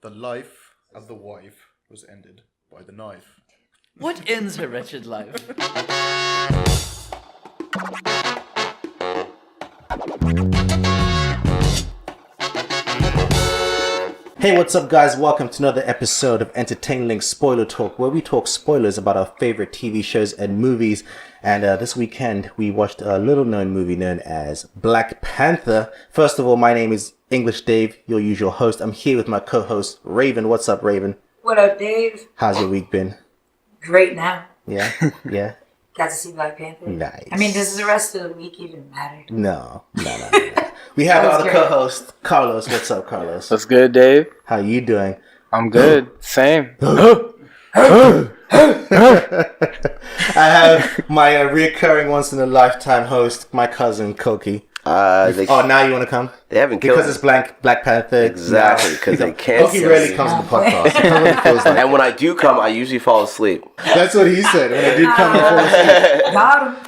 The life of the wife was ended by the knife. What ends her wretched life? Hey, what's up, guys? Welcome to another episode of Entertain Lynx Spoiler Talk, where we talk spoilers about our favorite TV shows and movies. And this weekend, we watched a little-known movie known as Black Panther. First of all, my name is English Dave, your usual host. I'm here with my co-host, Raven. What's up, Raven? What up, Dave? How's your week been? Great now. Yeah? Yeah? Got to see Black Panther. Nice. I mean, does the rest of the week even matter? No. We have our other co-host, Carlos. What's up, Carlos? What's good, Dave? How you doing? I'm good. Same. I have my reoccurring once-in-a-lifetime host, my cousin, Koki. Now you want to come? They haven't killed because it's Black Panther. Exactly, because they can't. Koki rarely comes on the podcast. I don't know what it feels like. And when I do come, I usually fall asleep. That's what he said. When I did come, I fall asleep. Got him.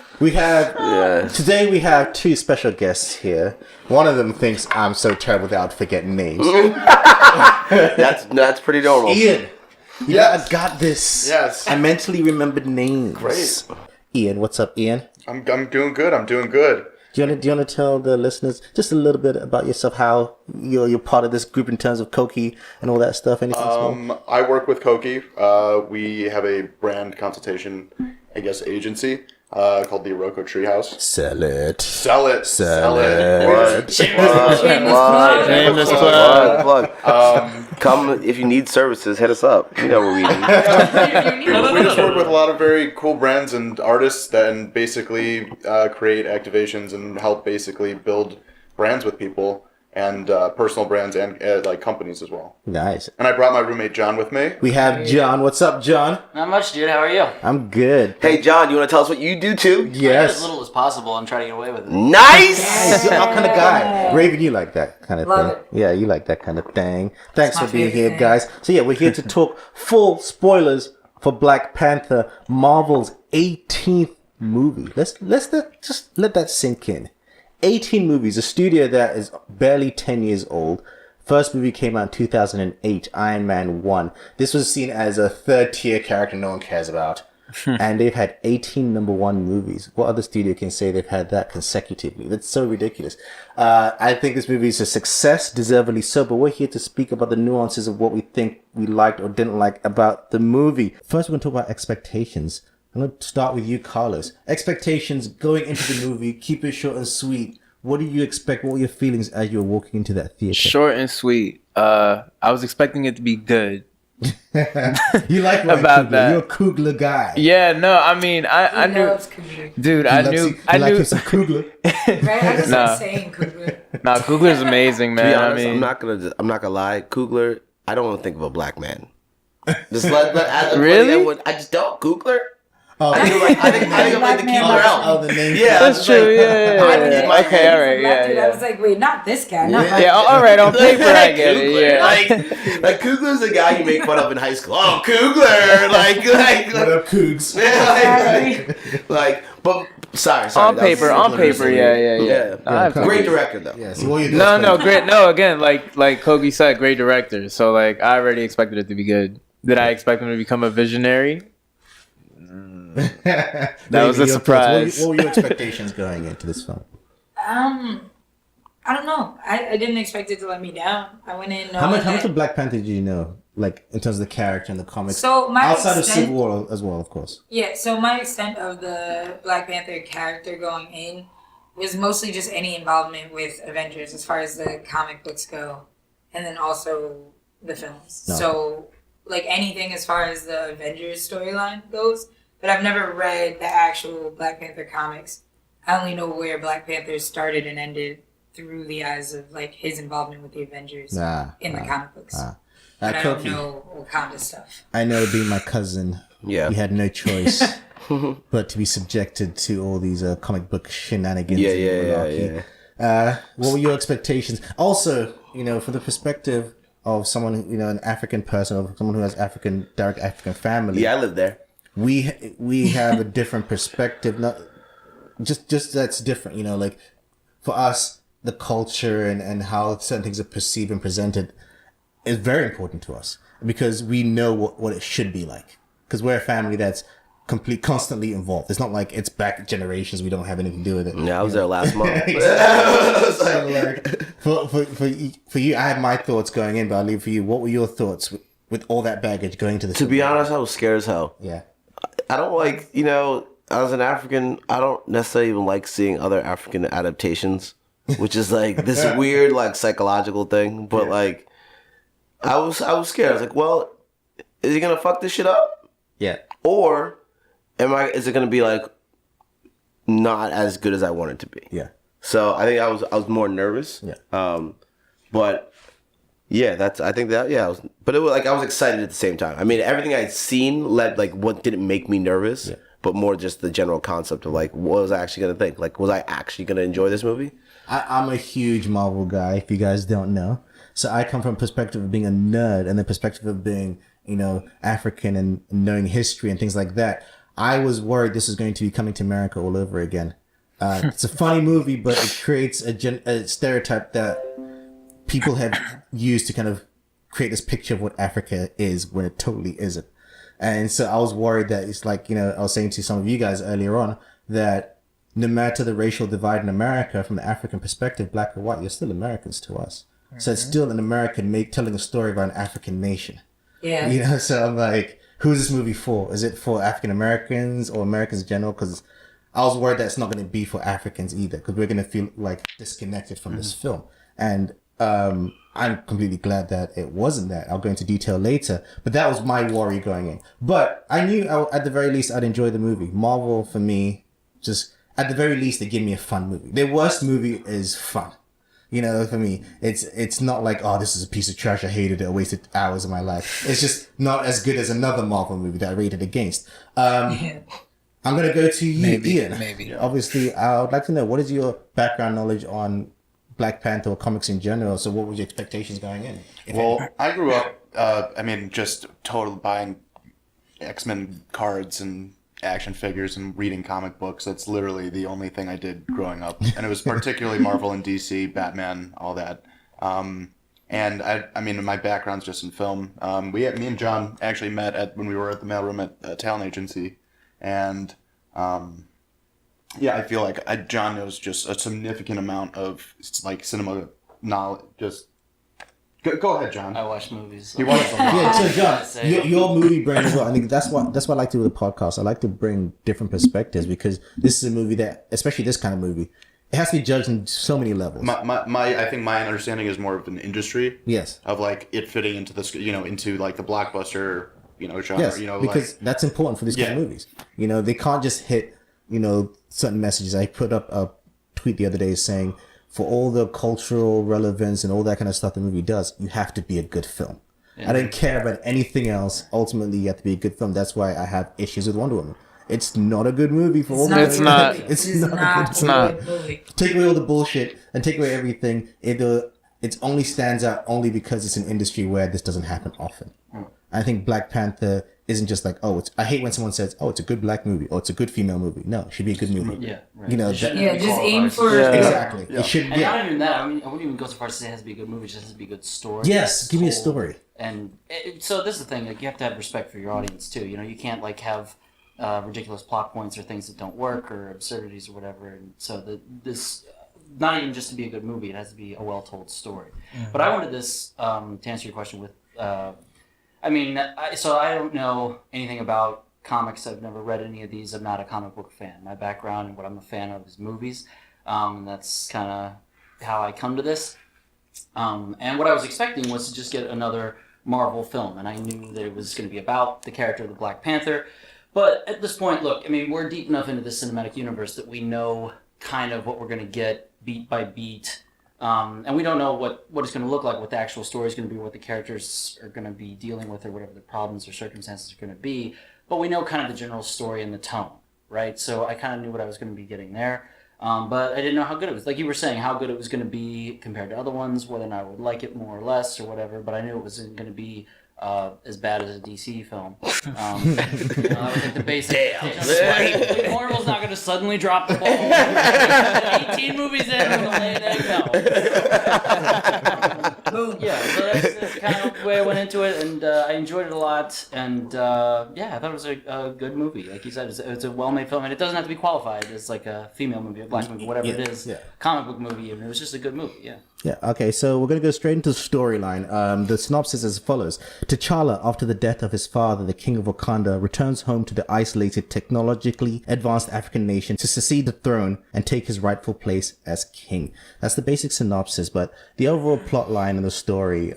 Today we have two special guests here. One of them thinks I'm so terrible that I'd forget names. That's pretty normal. Ian. Yeah, I got this. Yes. I mentally remembered names. Great. Ian, what's up, Ian? I'm doing good. I'm doing good. Do you want to tell the listeners just a little bit about yourself, how you're part of this group in terms of Koki and all that stuff? Anything small? I work with Koki. We have a brand consultation, agency called the Iroko Treehouse. Sell it. Sell it. Shameless plug. Plug. Come if you need services, hit us up. You know what we need. We just work with a lot of very cool brands and artists that basically create activations and help basically build brands with people and personal brands and companies as well. Nice. And I brought my roommate John with me. We have John. What's up, John? Not much, dude. How are you? I'm good. Hey, John, you want to tell us what you do too? Yes. As little as possible. I'm trying to get away with it. Nice. You're our kind of guy. Raven, you like that kind of Love thing. Yeah, you like that kind of thing. Thanks my for being favorite here, thing. guys. So yeah, we're here to talk full spoilers for Black Panther, Marvel's 18th movie. Let's just let that sink in. 18 movies, a studio that is barely 10 years old. First movie came out in 2008, Iron Man 1. This was seen as a third-tier character no one cares about. And they've had 18 number one movies. What other studio can say they've had that consecutively? That's so ridiculous. I think this movie is a success, deservedly so, but we're here to speak about the nuances of what we think we liked or didn't like about the movie. First, we're going to talk about expectations. I'm going to start with you, Carlos. Expectations going into the movie, keep it short and sweet. What do you expect? What were your feelings as you were walking into that theater? Short and sweet. I was expecting it to be good. You like Ryan About Coogler. that. You're a Coogler guy. Yeah, no, I mean, I He knew, loves Coogler. dude, He I likes knew, you- I he like knew. him some Coogler. Right? I just Nah. like saying Coogler. Nah, Coogler's amazing, To be man. honest, I mean, I'm not gonna lie. Kugler, I don't want to think of a black man. Just let Really? I just don't. Kugler. Oh, I think I'm like the Keebler oh, Elf. the name. Yeah, that's true. Yeah. Okay, all right. Black dude, I Yeah. was like, wait, not this guy. Not my Yeah, all right. On paper, I get it. Kugler. Yeah. Like Kugler's the guy you make fun of in high school. Oh, Kugler. What up, Cougs? But sorry. On that was- paper, yeah. Yeah. I have Great director though. Yeah, so what you No, great. No, again, like Kogi said, great director. So like, I already expected it to be good. Did I expect him to become a visionary? That was a surprise. What were your expectations going into this film? I don't know. I didn't expect it to let me down. I went in How knowing much that- of Black Panther did you know? Like in terms of the character and the comics, So my outside of extent- Civil War as well, of course. Yeah, so my extent of the Black Panther character going in was mostly just any involvement with Avengers as far as the comic books go, and then also the films. No. So, like anything as far as the Avengers storyline goes, but I've never read the actual Black Panther comics. I only know where Black Panther started and ended through the eyes of like his involvement with the Avengers in the comic books. But I don't Koki, know Wakanda stuff. I know being my cousin, Yeah. we had no choice but to be subjected to all these comic book shenanigans. Yeah, and yeah, malarkey. yeah. What were your expectations? Also, from the perspective of someone, an African person, or someone who has direct African family. Yeah, I live there. We have a different perspective. Not just that's different. Like for us, the culture and how certain things are perceived and presented. is very important to us because we know what it should be like. Because we're a family that's constantly involved. It's not like it's back generations. We don't have anything to do with it. Yeah, I was there last month. So, like, for you, I had my thoughts going in, but I'll leave for you. What were your thoughts with all that baggage going to the To be honest, I was scared as hell. Yeah. I don't like, as an African, I don't necessarily even like seeing other African adaptations, which is like this weird, like psychological thing. But like, I was scared. I was like, well, is he gonna fuck this shit up? Yeah. Or is it gonna be like not as good as I want it to be? Yeah. So I think I was more nervous. Yeah. But yeah, but it was like I was excited at the same time. I mean, everything I'd seen led like what didn't make me nervous, but more just the general concept of like what was I actually gonna think? Like, was I actually gonna enjoy this movie? I'm a huge Marvel guy, if you guys don't know. So I come from a perspective of being a nerd and the perspective of being, African and knowing history and things like that. I was worried this is going to be Coming to America all over again. It's a funny movie, but it creates a stereotype that people have used to kind of create this picture of what Africa is when it totally isn't. And so I was worried that it's like, I was saying to some of you guys earlier on that no matter the racial divide in America, from the African perspective, black or white, you're still Americans to us. Mm-hmm. So it's still an American telling a story about an African nation. Yeah. So I'm like, who's this movie for? Is it for African Americans or Americans in general? Because I was worried that it's not going to be for Africans either, because we're going to feel like disconnected from this film. And I'm completely glad that it wasn't that. I'll go into detail later, but that was my worry going in. But I knew at the very least I'd enjoy the movie. Marvel for me, just at the very least, they give me a fun movie. Their worst movie is fun. For me, it's not like, oh, this is a piece of trash. I hated it. I wasted hours of my life. It's just not as good as another Marvel movie that I rated against. I'm going to go to you, Ian. Maybe. Obviously, I would like to know, what is your background knowledge on Black Panther or comics in general? So what were your expectations going in? Well, I grew up, just totally buying X-Men cards and action figures and reading comic books. That's literally the only thing I did growing up. And it was particularly Marvel and DC, Batman, all that. And my background's just in film. Me and John actually met when we were at the mailroom at a talent agency. And I feel like John knows just a significant amount of like cinema knowledge. Just go ahead, John. I watch movies. He watches them. Yeah, so John, your movie brain as well. I think that's what I like to do with the podcast. I like to bring different perspectives because this is a movie that, especially this kind of movie, it has to be judged on so many levels. I think my understanding is more of an industry. Yes. Of like it fitting into the into like the blockbuster genre. Yes, because that's important for these kind of movies. They can't just hit certain messages. I put up a tweet the other day saying, for all the cultural relevance and all that kind of stuff the movie does, you have to be a good film. Yeah. I don't care about anything else. Ultimately, you have to be a good film. That's why I have issues with Wonder Woman. It's not a good movie for all the It's not. It's not a good movie. Take away all the bullshit and take away everything. It only stands out only because it's an industry where this doesn't happen often. I think Black Panther isn't just like, I hate when someone says, it's a good black movie or it's a good female movie. No, it should be a good movie. Yeah, right. Just aim for exactly. Yeah. It should. And not even that. I wouldn't even go so far as to say it has to be a good movie. It just has to be a good story. Yes, give me a story. And so this is the thing. Like you have to have respect for your audience too. You can't like have ridiculous plot points or things that don't work or absurdities or whatever. And so this. Not even just to be a good movie, it has to be a well-told story. Mm-hmm. But I wanted this to answer your question with. So I don't know anything about comics. I've never read any of these. I'm not a comic book fan. My background and what I'm a fan of is movies. That's kind of how I come to this. And what I was expecting was to just get another Marvel film, and I knew that it was going to be about the character of the Black Panther. But at this point, look, we're deep enough into the cinematic universe that we know kind of what we're going to get beat by beat. And we don't know what it's going to look like, what the actual story is going to be, what the characters are going to be dealing with, or whatever the problems or circumstances are going to be. But we know kind of the general story and the tone, right? So I kind of knew what I was going to be getting there. But I didn't know how good it was. Like you were saying, how good it was going to be compared to other ones, whether or not I would like it more or less or whatever. But I knew it wasn't going to be as bad as a DC film. I think the basic. Damn. Marvel's not going to suddenly drop the ball. 18 movies in, we're going to lay an egg. No. So that's kind of the way I went into it, and I enjoyed it a lot. And I thought it was a good movie. Like you said, it's a well-made film, and it doesn't have to be qualified as like a female movie, a black movie, whatever it is. Yeah. Comic book movie, and it was just a good movie. Yeah. Yeah, okay, so we're going to go straight into the storyline. The synopsis is as follows. T'Challa, after the death of his father, the king of Wakanda, returns home to the isolated, technologically advanced African nation to succeed the throne and take his rightful place as king. That's the basic synopsis, but the overall plot line in the story,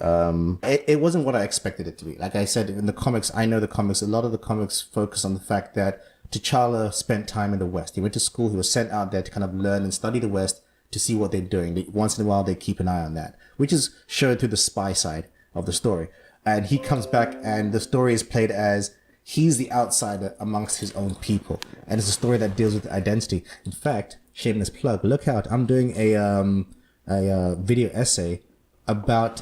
it wasn't what I expected it to be. Like I said, in the comics, I know the comics, a lot of the comics focus on the fact that T'Challa spent time in the West. He went to school, he was sent out there to kind of learn and study the West, to see what they're doing. Once in a while, they keep an eye on that, which is shown through the spy side of the story. And he comes back, and the story is played as he's the outsider amongst his own people. And it's a story that deals with identity. In fact, shameless plug, look out, I'm doing a video essay about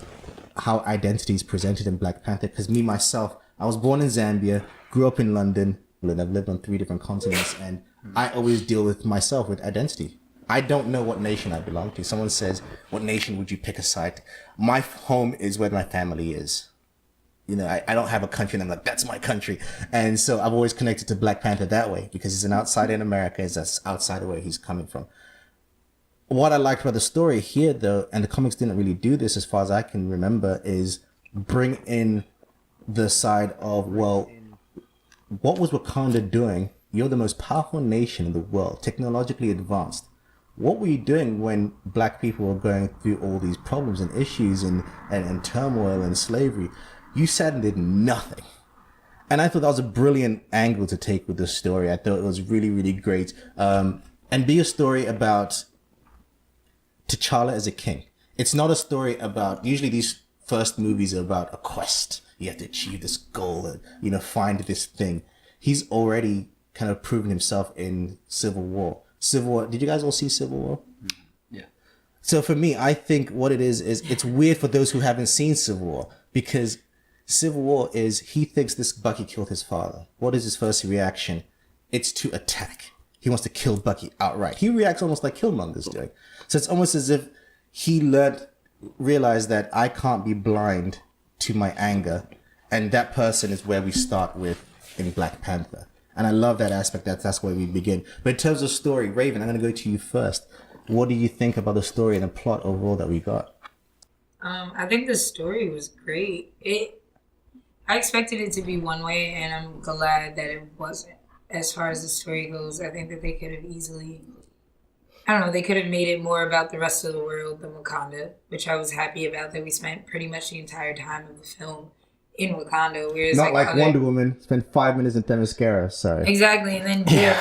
how identity is presented in Black Panther. Because me, myself, I was born in Zambia, grew up in London, and I've lived on 3 different continents, and I always deal with myself with identity. I don't know what nation I belong to. Someone says, what nation would you pick a side? My home is where my family is. You know, I don't have a country and I'm like, that's my country. And so I've always connected to Black Panther that way because he's an outsider in America. He's an outsider where he's coming from. What I liked about the story here, though, and the comics didn't really do this as far as I can remember, is bring in the side of, well, what was Wakanda doing? You're the most powerful nation in the world, technologically advanced. What were you doing when black people were going through all these problems and issues and turmoil and slavery? You sat and did nothing. And I thought that was a brilliant angle to take with this story. I thought it was really, really great. And be a story about T'Challa as a king. It's not a story about, usually these first movies are about a quest. You have to achieve this goal and, you know, find this thing. He's already kind of proven himself in Civil War. Did you guys all see Civil War? Yeah. So for me, I think what it is it's weird for those who haven't seen Civil War because Civil War is he thinks this Bucky killed his father. What is his first reaction? It's to attack. He wants to kill Bucky outright. He reacts almost like Killmonger's doing. So it's almost as if he realized that I can't be blind to my anger, and that person is where we start with in Black Panther. And I love that aspect. That's where we begin. But in terms of story, Raven, I'm going to go to you first. What do you think about the story and the plot overall that we got? I think the story was great. I expected it to be one way, and I'm glad that it wasn't. As far as the story goes, I think that they could have easily, they could have made it more about the rest of the world than Wakanda, which I was happy about, that we spent pretty much the entire time of the film in Wakanda, whereas not like Wonder Woman spent 5 minutes in Themyscira. Sorry. Exactly, and then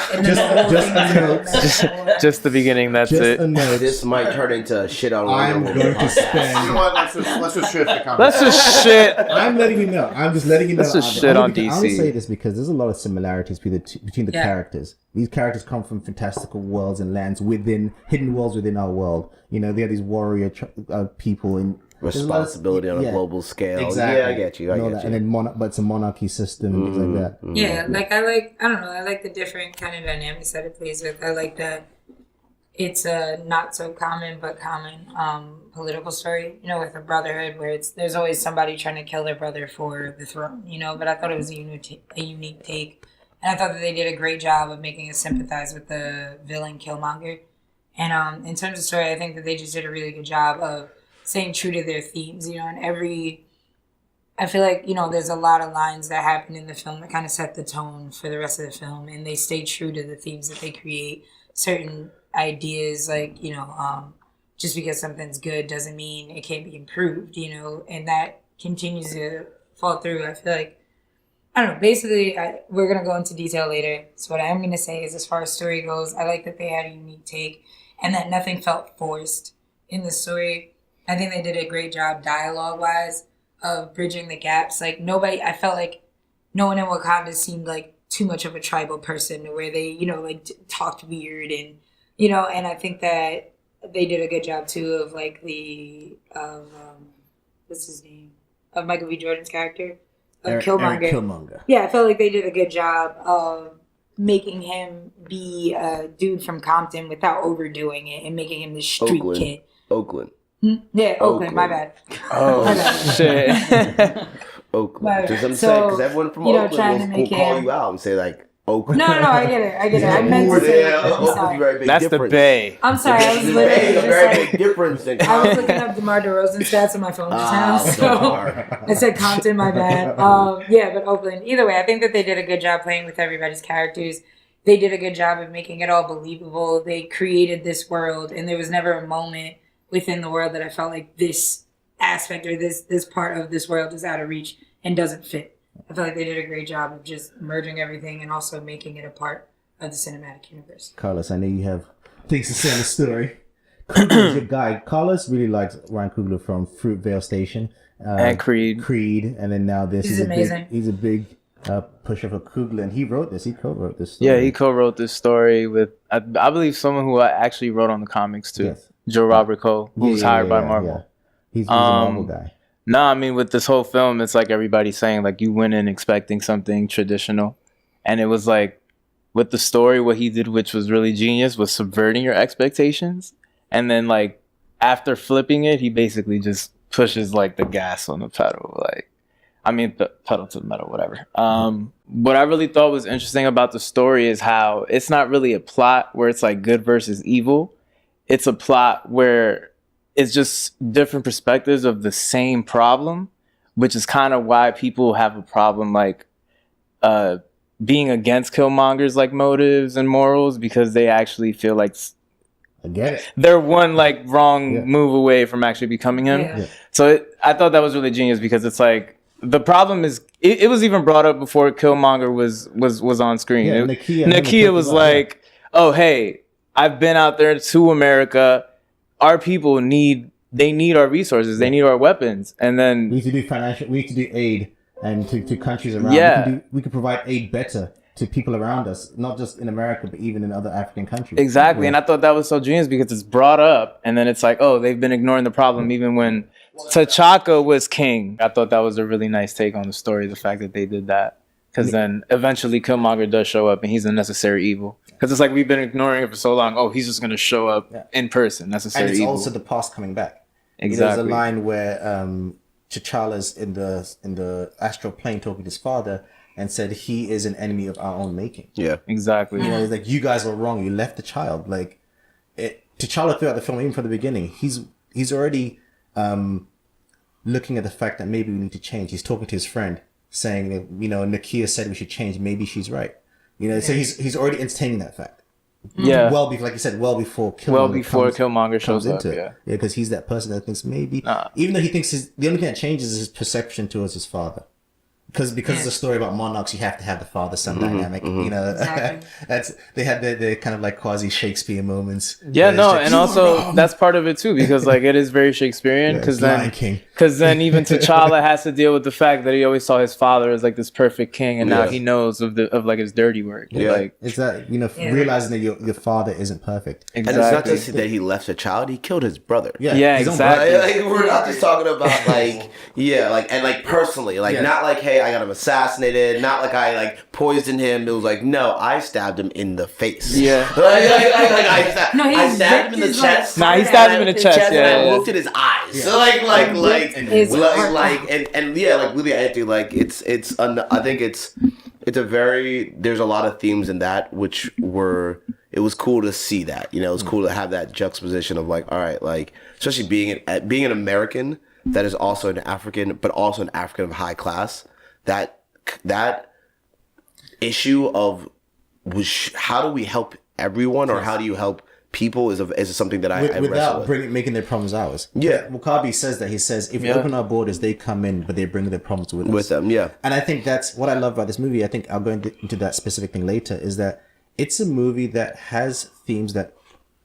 just the beginning. That's just it. This might turn into shit on I'm Wonder Woman. going to spend. You know what? Let's just shift the conversation. Let's just shit. I'm letting you know. I'm just letting you know. Let's just shit on DC. I only say this because there's a lot of similarities between the characters. These characters come from fantastical worlds and lands hidden worlds within our world. You know, they are these warrior people and responsibility on a global scale. Exactly. Yeah, I get you. And then but it's a monarchy system and things like that. Yeah, I like the different kind of dynamics that it plays with. I like that it's a not so common but common political story, with a brotherhood where there's always somebody trying to kill their brother for the throne, but I thought it was a unique take. And I thought that they did a great job of making us sympathize with the villain Killmonger. And in terms of story, I think that they just did a really good job of staying true to their themes, I feel like, there's a lot of lines that happen in the film that kind of set the tone for the rest of the film, and they stay true to the themes that they create. Certain ideas, like, just because something's good doesn't mean it can't be improved, and that continues to fall through. I feel like, basically, we're going to go into detail later. So what I am going to say is, as far as story goes, I like that they had a unique take and that nothing felt forced in the story. I think they did a great job dialogue-wise of bridging the gaps. I felt like no one in Wakanda seemed like too much of a tribal person where they, talked weird and, and I think that they did a good job too of what's his name? Of Michael B. Jordan's character. Of Killmonger. Eric Killmonger. Yeah, I felt like they did a good job of making him be a dude from Compton without overdoing it and making him the street kid. Oakland. Yeah, Oakland. My bad. Oh My bad. shit. Oakland. Right. Just I'm So, saying, because everyone from you know, Oakland trying to will make call him- you out and say like Oakland. No, I get it. I meant to say Oakland. I'm Oakland's a sorry. very big That's difference. the Bay. I'm sorry. I was It's a literally very just big difference than I was Compton. looking up DeMar DeRozan stats on my phone just now, Ah, so DeMar. I said Compton. My bad. Yeah, but Oakland. Either way, I think that they did a good job playing with everybody's characters. They did a good job of making it all believable. They created this world, and there was never a moment within the world that I felt like this aspect or this part of this world is out of reach and doesn't fit. I feel like they did a great job of just merging everything and also making it a part of the cinematic universe. Carlos, I know you have things to say on the story. Coogler is your guy. Carlos really likes Ryan Coogler from Fruitvale Station. And Creed. And then now this. He's amazing. He's a big pusher for Coogler, and he wrote this. He co-wrote this story. Yeah, he co-wrote this story with, I believe, someone who actually wrote on the comics too. Yes. Joe Robert Cole, who was hired by Marvel. Yeah. He's a Marvel guy. No, I mean, with this whole film, it's like everybody's saying, like, you went in expecting something traditional. And it was like, with the story, what he did, which was really genius, was subverting your expectations. And then, like, after flipping it, he basically just pushes, like, the gas on the pedal. Like, I mean, the pedal to the metal, whatever. What I really thought was interesting about the story is how it's not really a plot where it's, like, good versus evil. It's a plot where it's just different perspectives of the same problem, which is kind of why people have a problem like being against Killmonger's like motives and morals, because they actually feel like I get it. they're one like wrong move away from actually becoming him. Yeah. So I thought that was really genius, because it's like the problem is it was even brought up before Killmonger was on screen. Yeah, Nakia was like, "Oh hey, I've been out there to America. Our people need our resources. They need our weapons." And then we need to do financial. We need to do aid and to countries around. Yeah. We could provide aid better to people around us, not just in America, but even in other African countries. exactly. Yeah. And I thought that was so genius, because it's brought up, and then it's like, oh, they've been ignoring the problem even when T'Chaka was king. I thought that was a really nice take on the story, the fact that they did that. Because then eventually Killmonger does show up, and he's a necessary evil. Because it's like we've been ignoring it for so long. Oh, he's just going to show up in person. Necessary And it's evil. also the past coming back. Exactly. There's a line where T'Challa's in the astral plane talking to his father and said he is an enemy of our own making. Yeah. Exactly. You know, it's like, you guys were wrong. You left the child. Like, T'Challa throughout the film, even from the beginning, he's already looking at the fact that maybe we need to change. He's talking to his friend, saying that, you know, Nakia said we should change. Maybe she's right. You know, so he's already entertaining that fact. Yeah. Well before, like you said, well before Killmonger comes shows up. into it. Yeah. Yeah, because he's that person that thinks maybe, even though he thinks the only thing that changes is his perception towards his father. Because it's a story about monarchs, you have to have the father-son dynamic. You know, Exactly. they had their kind of like quasi Shakespeare moments. Yeah, where it's no, like, and "You were also wrong." that's part of it too, because like it is very Shakespearean. Yeah, Because Lion King. even T'Challa has to deal with the fact that he always saw his father as like this perfect king, and now he knows of like his dirty work. Yeah. Like It's that, you know, Yeah. realizing that your father isn't perfect. exactly. And it's not just that he left a child; he killed his brother. Yeah, his own exactly. brother. Like, we're not just talking about like personally, like not like, hey, I got him assassinated, not like I like poisoned him. It was like, no, I stabbed him in the face. Yeah. I stabbed him in the ripped his, chest. Nah, he stabbed him in the chest. And Yeah, I looked at his eyes. Yeah. So His heart. and yeah, like really, I think like I think it's a very, there's a lot of themes in that which it was cool to see that, you know, it was cool to have that juxtaposition of like, all right, like especially being an American that is also an African, but also an African of high class, that issue of how do we help everyone, or how do you help people is something that I wrestle without with. making their problems ours. Yeah. Wakabi says that. He says, if we open our borders, they come in, but they bring their problems with us. With them, yeah. And I think that's what I love about this movie. I think I'll go into that specific thing later, is that it's a movie that has themes that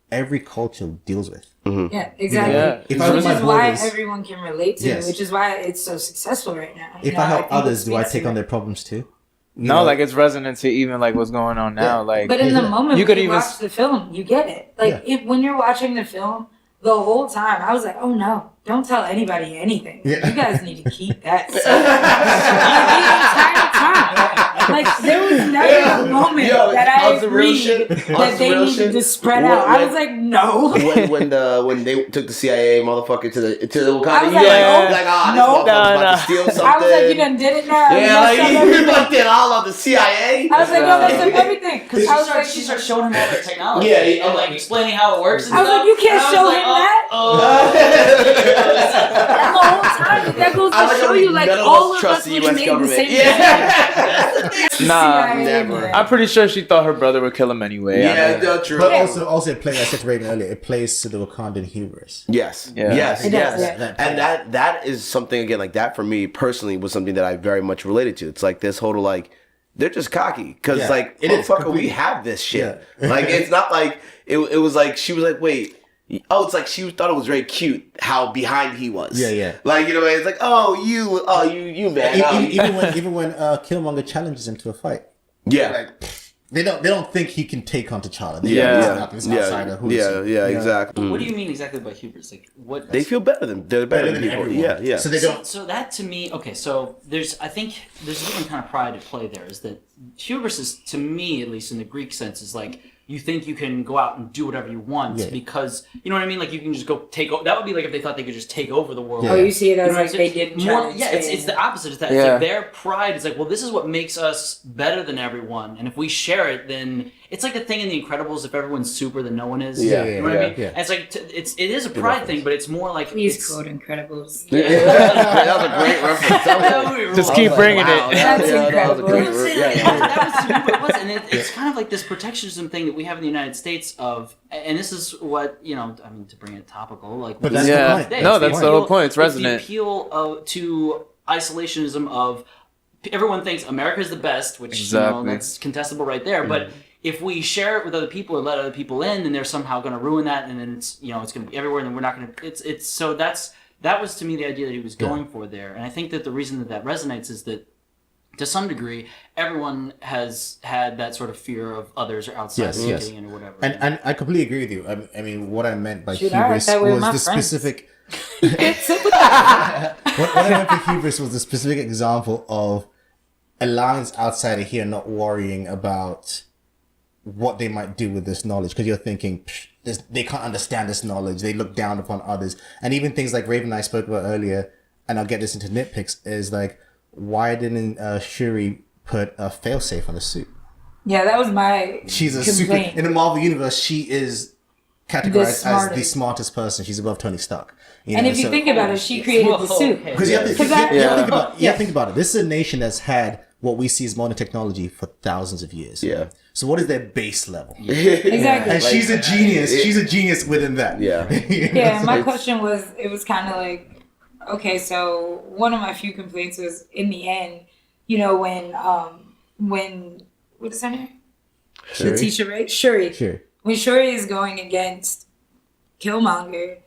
every culture deals with. Yeah, exactly. Yeah. If I Which open is my why borders, everyone can relate to, Yes. which is why it's so successful right now. if I help think it others, do I speaks take to on it. their problems too? You No, know? like it's resonant to even like what's going on now. Yeah. Like But in the moment You when could you even watch the film, you get it. Like when you're watching the film, the whole time I was like, "Oh no, don't tell anybody anything. Yeah. You guys need to keep that." Like the entire time, like there was never a moment that I on some real shit? On that some they real needed shit? to spread When- out. I when- was like, no. when they took the CIA motherfucker to the Wakanda, I was you like, like, ah, this no. motherfucker's about No. to steal something. I was like, you done did it now. Yeah, like, You you messed up everything. like that all of the CIA. I was like, no, that's everything. Because I was like, she starts showing him all the technology. Yeah, and like explaining how it works. And I was like, stuff. you can't And I was show like, him that. And the whole time, that goes I to like show how you, like, none of all us of trust us the would US have made the government. same Yeah. Nah, never. I'm pretty sure she thought her brother would kill him anyway. Yeah, that's true. But also it plays, I said to Raven earlier, it plays to the Wakandan hubris. Yes. Yeah. Yes. It Yes. does, yeah. And that is something again like that for me personally was something that I very much related to. It's like this whole like they're just cocky because Yeah, like it is motherfucker, we completely. have this shit. Yeah. Like it's not like it was like she was like wait. Oh, it's like she thought it was very cute how behind he was. Yeah, yeah. Like, you know, it's like, you man. Even when Killmonger challenges him to a fight, Yeah. like they don't think he can take on T'Challa. They Yeah, think yeah, he's not this outsider. Who's, exactly. What do you mean exactly by hubris? Like what? They feel better than they're better than people. everyone. Yeah, yeah. So they don't. So that to me, okay. So I think there's a different kind of pride at play there. Is that hubris is, to me at least in the Greek sense, is like you think you can go out and do whatever you want Yeah. because you know what I mean. Like you can just go take. That would be like if they thought they could just take over the world. Yeah. Oh, you see it You as know what like I'm they saying? didn't More, try to yeah, it's expand. the opposite. It's that it's Yeah. like their pride is like, well, this is what makes us better than everyone, and if we share it, then it's like the thing in The Incredibles: if everyone's super, then no one is. Yeah, You know what I mean? yeah. And it's like it is a pride thing, but it's more like Please it's, quote Incredibles. That was a great reference. Just keep bringing it. That's that was a incredible. great I'm saying, yeah, like, yeah. that was to me what it was, and it's kind of like this protectionism thing that we have in the United States of, and this is what I mean to bring it topical, like. But this that's is the Yeah. point. today. No, It's that's the the whole appeal- point. It's the resonant. appeal to isolationism of everyone thinks America is the best, which Exactly. that's contestable right there, but. If we share it with other people and let other people in, then they're somehow going to ruin that, and then it's it's going to be everywhere, and then we're not going to. It's so that was to me the idea that he was going for there, and I think that the reason that resonates is that to some degree everyone has had that sort of fear of others or outsiders Yes. getting in or whatever. And I completely agree with you. I mean, what I meant by Shoot, I hubris like that with was my the friends. specific. What I meant by hubris was the specific example of a lion's outsider here not worrying about what they might do with this knowledge because you're thinking they can't understand this knowledge. They look down upon others, and even things like Raven and I spoke about earlier, and I'll get this into nitpicks. Is like, why didn't Shuri put a failsafe on the suit? Yeah, that was my She's a complaint. super in the Marvel universe. She is categorized as the smartest person. She's above Tony Stark. And if you think about it, she created the suit. because you have to Because that- you have to think about you Yeah. have to think about it. This is a nation that's had what we see as modern technology for thousands of years. Yeah. So what is their base level? Exactly. And she's a genius. She's a genius within that. Yeah. Yeah, my question was, it was kind of like, okay, so one of my few complaints was in the end, when what is her name? Shuri? Letitia, right? Shuri. Sure. When Shuri is going against Killmonger,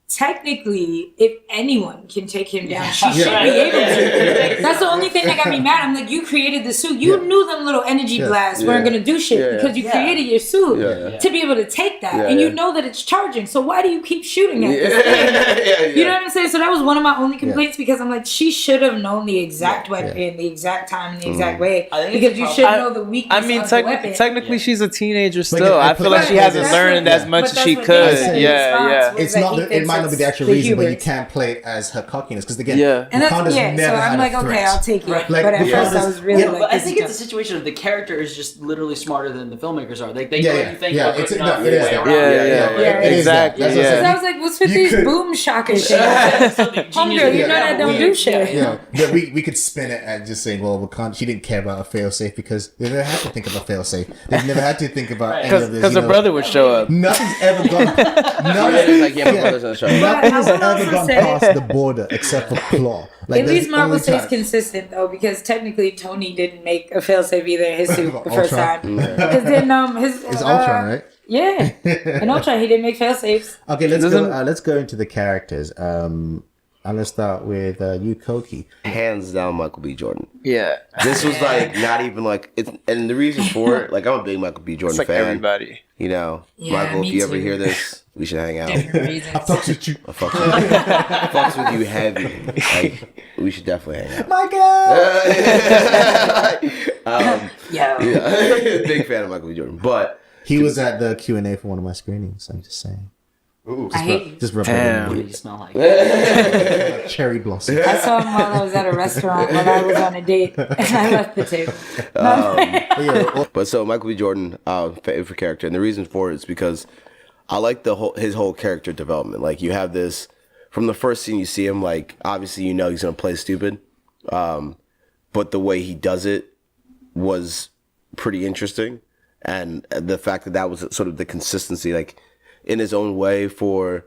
technically, if anyone can take him down, she should be able to. That's the only thing that got me mad. I'm like, you created the suit. You knew them little energy blasts weren't going to do shit because you created your suit to be able to take that. And you know that it's charging. So why do you keep shooting at this thing? You know what I'm saying? So that was one of my only complaints because I'm like, she should have known the exact weapon, the exact time, and the exact way. I think Because you should I- know the weakness I mean, of the weapon. technically, she's a teenager again, still. I feel like she hasn't That's learned what- as much but as that's she what could. they said. Yeah. Was It's that not. he It thinks might not be the it's actual the reason, but you hubris. can't play it as her cockiness because again, Yeah. And that's, Wakanda's so never had I'm like, a okay, threat. I'll take it. Right. But at Like, first, I Wakanda's- was really yeah, like, But I this think is it's a situation of the character is just literally smarter than the filmmakers are. They Yeah, know yeah, you think yeah, about it's- it, no, not it is the way that. around. Yeah, It is that. exactly. That's what I'm Because saying. I was like, what's with You these could- boom shaka shit? Something Homegirl, genius. you know that don't do shit. Yeah, we could spin it and just say, well, Wakanda, she didn't care about a failsafe because they never had to think about failsafe. They've never had to think about any of this. Because you her know. brother would show up. Nothing's ever gone. It's like, yeah, my brother's on the show. Nothing But I has would ever also gone say- past the border except for Claw. Like, At that's least the Marvel only stays time. consistent though, because technically Tony didn't make a failsafe either in his suit the first Ultron. time. Because then his It's Ultron, right? Yeah, in Ultron he didn't make failsafes. Okay, let's go into the characters. I'm gonna start with you, Koki. Hands down, Michael B. Jordan. Yeah. This was like not even like it's, and the reason for it, like I'm a big Michael B. Jordan It's like fan. everybody. You know, Yeah, Michael, if me you ever too. hear this, we should hang out. Different reasons. I fucks with you, I fucks with you. Fucks with you heavy. Like we should definitely hang out. Michael. Yeah. Big fan of Michael B. Jordan, but He was at the Q&A for one of my screenings. I'm just saying. Ooh. I hate you. Just rub Damn. What do you smell like? it cherry blossom. I saw him while I was at a restaurant when I was on a date, and I left the table. But so Michael B. Jordan, favorite character, and the reason for it is because I like his whole character development. Like you have this from the first scene you see him, like obviously you know he's gonna play stupid, but the way he does it was pretty interesting, and the fact that was sort of the consistency, like in his own way for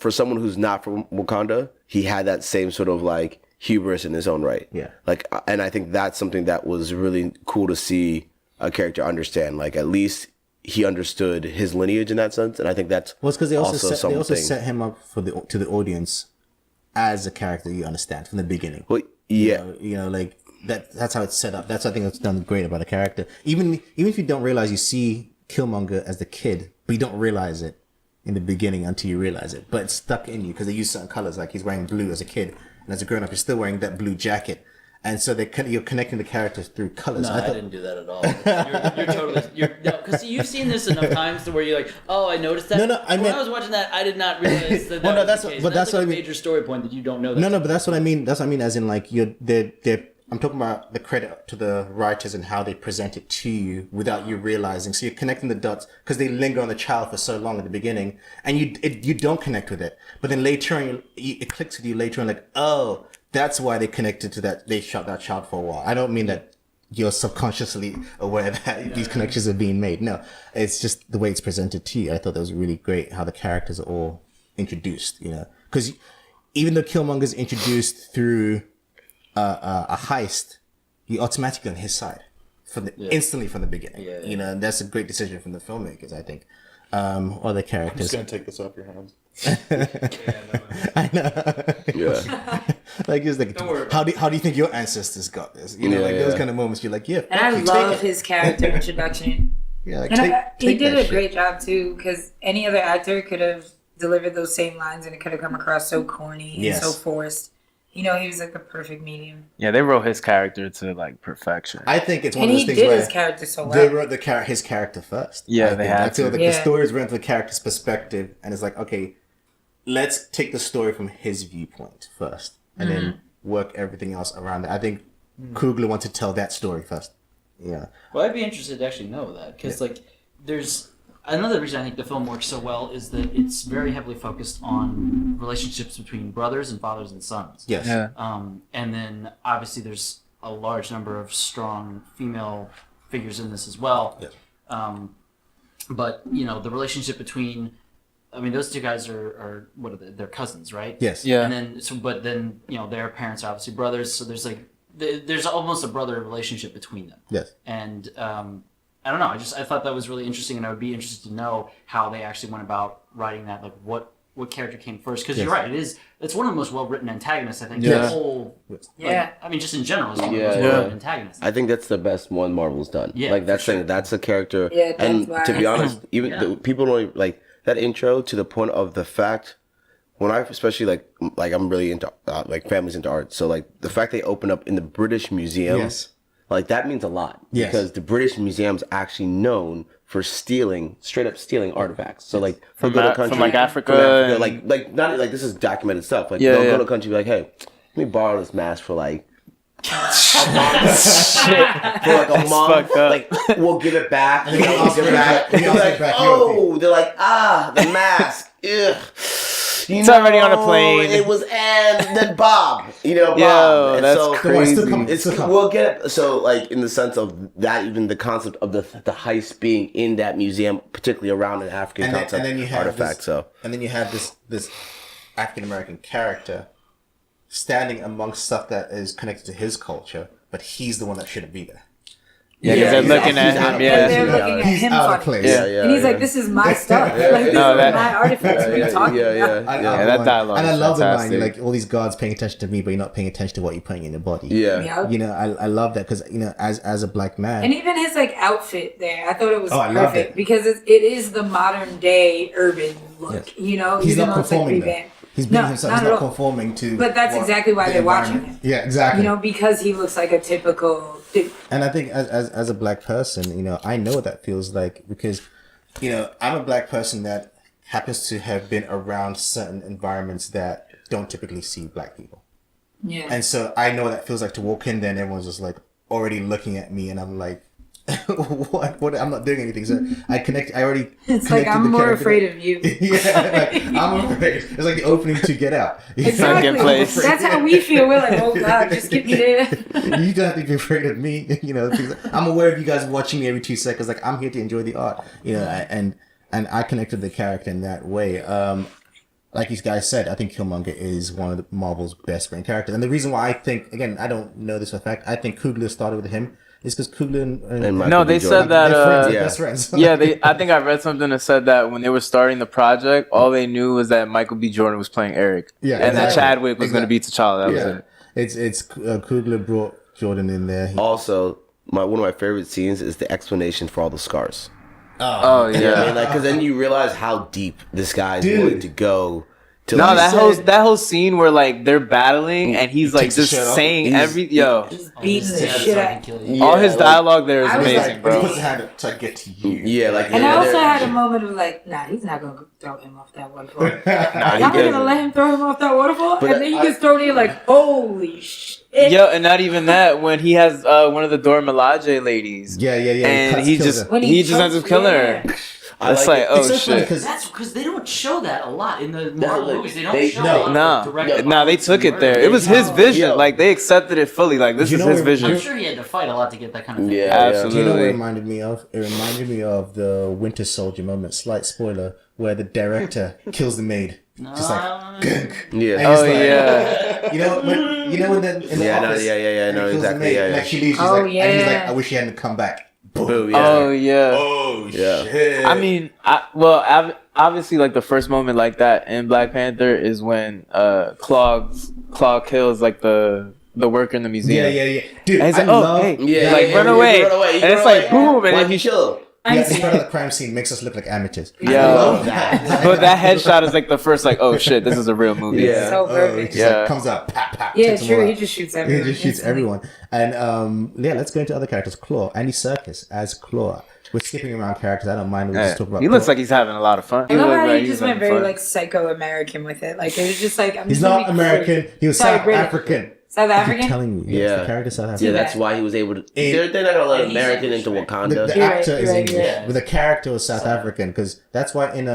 someone who's not from Wakanda, he had that same sort of like hubris in his own right. Yeah. Like, and I think that's something that was really cool to see a character understand. Like, at least he understood his lineage in that sense, and I think that's Well, it's because they also set him up to the audience as a character you understand from the beginning. Well, yeah. You know, like that's how it's set up. That's I think that's done great about a character. Even if you don't realize you see Killmonger as the kid, but you don't realize it in the beginning until you realize it. But it's stuck in you because they use certain colors. Like he's wearing blue as a kid, and as a grown up, he's still wearing that blue jacket. And so you're connecting the characters through colors. No, I didn't do that at all. You're totally because you've seen this enough times to where you're like, oh, I noticed that. No, I when mean, I was watching that, I did not realize that. Well, no, was that's the what- case. but that's like what I a mean. major story point that you don't know. That No, but that's what I mean. That's what I mean. As in, like I'm talking about the credit to the writers and how they present it to you without you realizing. So you're connecting the dots because they linger on the child for so long at the beginning, and you don't connect with it. But then later on, it clicks with you later on, like, oh, that's why they connected to that. They shot that child for a while. I don't mean that you're subconsciously aware that these connections are being made. No, it's just the way it's presented to you. I thought that was really great how the characters are all introduced. You know, because even though Killmonger's introduced through a heist, you automatically on his side instantly from the beginning. Yeah. You know, and that's a great decision from the filmmakers, I think. Other I'm characters. just gonna take this off your hands. I know. Yeah. Like it's like, Don't worry. how do you think your ancestors got this? You know, Yeah, like those yeah. kind of moments. You're like, yeah. And I fuck you, love take it. his character introduction. Yeah, like, And take he did that a shit. great job too, because any other actor could have delivered those same lines, and it could have come across so corny Yes. and so forced. You know, he was like the perfect medium, Yeah, they wrote his character to like perfection. I think it's one and of he those did things where his character so they well. wrote his character first. Yeah, I they think. had I feel to. like the Yeah. story is written from the character's perspective, and it's like, okay, let's take the story from his viewpoint first, and then work everything else around it. I think Coogler wanted to tell that story first. Yeah. Well, I'd be interested to actually know that because, like, there's another reason I think the film works so well is that it's very heavily focused on relationships between brothers and fathers and sons. Yes. Yeah. And then obviously there's a large number of strong female figures in this as well. Yes. But you know, the relationship between, I mean, those two guys are what are they? They're cousins, right? Yes. Yeah. And then but then you know their parents are obviously brothers, so there's like there's almost a brother relationship between them. Yes. And I don't know. I thought that was really interesting, and I would be interested to know how they actually went about writing that. Like what character came first? Because you're right. It's one of the most well written antagonists I think. In Yeah. the whole. Yeah. I mean, just in general, it's one of the Yeah. most Yeah. well written antagonists. I think that's the best one Marvel's done. Yeah, like that's for sure. saying that's a character. Yeah, that's and why. to be honest, even Yeah. the people don't even, like that intro to the point of the fact when I especially like I'm really into like families into art. So like the fact they open up in the British Museum, Yes. like that means a lot Yes. because the British Museum's actually known for straight up stealing artifacts. So like From they'll go to a from, country, like, Africa and- like not like this is documented stuff. Like Yeah, they'll yeah. go to a country and be like, hey, let me borrow this mask for like. Shit. For like a month, fucked up. like we'll give it back. You know, I'll we'll give it back. give it They're back. like, Back, oh, they're like, the mask. Ugh. You It's already on a plane. It was and then Bob. You know, Bob. Yo, And that's so crazy. Still coming. It's Still coming. we'll get so like in the sense of that, even the concept of the heist being in that museum, particularly around an African concept artifact. And then you have this African American character standing amongst stuff that is connected to his culture, but he's the one that shouldn't be there. Yeah, because they're looking at he's out him. of Yeah. place. They're Yeah. looking at He's him out funny. of place. Yeah, And he's like, "This is my stuff. Like, this No, is that- my artifacts. What are you talking about?" Yeah, that dialogue And I is love the line. fantastic. You're like, all these guards paying attention to me, but you're not paying attention to what you're putting in your body. Yeah. Yeah. You know, I love that because, you know, as a black man. And even his like outfit there, I thought it was Oh, I loved perfect it. because it is the modern day urban look. Yes. You know, He's even not though it's like conforming, though. revamped. He's being No, himself. not He's at not all. conforming to. But that's exactly why the they're watching environment. him. Yeah, exactly. You know, because he looks like a typical dude. And I think as a black person, you know, I know what that feels like because, you know, I'm a black person that happens to have been around certain environments that don't typically see black people. Yeah. And so I know what that feels like to walk in there and everyone's just like already looking at me and I'm like, what? I'm not doing anything. So I already It's like, I'm more afraid of you. Yeah, like, I'm afraid. It's like the opening to Get Out. Exactly. Second place. That's how we feel. We're like, oh God, just get me there. You don't have to be afraid of me. You know, I'm aware of you guys watching me every 2 seconds. Like, I'm here to enjoy the art. You know, and I connected the character in that way. Like you guys said, I think Killmonger is one of Marvel's best written characters. And the reason why I think, again, I don't know this for a fact, I think Coogler started with him is because Coogler and Michael No, B. they Jordan. said that. they're friends, they're yeah. best friends. Yeah, I think I read something that said that when they were starting the project, all they knew was that Michael B. Jordan was playing Eric, Yeah, and that exactly. Chadwick was going to be T'Challa. That was Yeah. it. It's Coogler brought Jordan in there. Also, one of my favorite scenes is the explanation for all the scars. Oh Yeah, yeah. I mean, like, because then you realize how deep this guy is Dude. willing to go. To No, like, that whole scene where like they're battling and he's like takes the just shirt off. saying He's- Just beating the shit out. all his like- dialogue there is I was amazing, Like, when he bro. puts his hand up to get to you. Yeah, like, And yeah, I also they're- had a moment of like, nah, he's not gonna throw him off that waterfall. Nah, he Y'all gonna doesn't. let him throw him off that waterfall? But And then he gets thrown in like, holy shit. Yo, and not even that when he has one of the Dora Milaje ladies, Yeah. and cuts, he kills just her. When he just ends chokes- up killing yeah. her. I It's like like, it. oh It's so funny shit. 'cause That's because they don't show that a lot in the No, Marvel look, movies. They don't they- show no, a lot No, of direct no, they violence took and it there. murder. It was They his don't. vision. Yo. Like they accepted it fully. Like this You is know his what- vision. I'm sure he had to fight a lot to get that kind of thing. Yeah, Absolutely. Do you know what it reminded me of? It reminded me of the Winter Soldier moment. Slight spoiler, where the director kills the maid. Just like, gunk. Yeah. And Oh he's like- yeah. You know when in the Yeah, no, office, yeah, I and know he kills the exactly. maid, Yeah, yeah. like she leaves, she's Oh, like, and he's like, yeah. I wish he hadn't come back. Boom. Boom, yeah. Oh yeah. Oh Yeah. shit. I mean, obviously, like the first moment like that in Black Panther is when Claw kills like the worker in the museum. yeah. Dude, And he's I like, oh, love, hey, Yeah, like yeah, run yeah, away. run away, And it's run like away. boom, and Why'd then you he kill him? Yeah, this part of the crime scene makes us look like amateurs. I Yeah. love that. But that headshot is like the first like, oh shit, this is a real movie. Yeah. So Oh, perfect. he just Yeah. like comes up, pap, pap. Yeah, takes them true. all He out. just shoots He everyone. just shoots instantly. everyone. And yeah, let's go into other characters. Claw, Andy Serkis as Claw. We're skipping around characters. I don't mind. We'll just talk about. He looks Claw. like he's having a lot of fun. I love looks how like he he's just went having very fun. like psycho-American with it. Like it was just like I'm He's just gonna not be American. crazy. He was Sorry, South British. African. South I'm African. telling you. Yes, Yeah. the character South Yeah, African. that's why he was able to. In- They're not gonna let And an he's American English, into right? Wakanda. The You're right, actor is you're right, English, you're right. but the character was South African because that's why in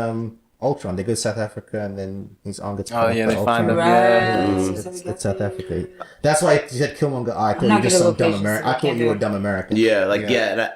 Ultron they go to South Africa and then his arm gets. Oh cut off yeah, by they find him. Ultron. Yeah. Mm. It's South Africa. That's why he said Killmonger. I thought you not were just good at some dumb locations, American. so I I thought can't you do were a it. dumb American. Yeah, like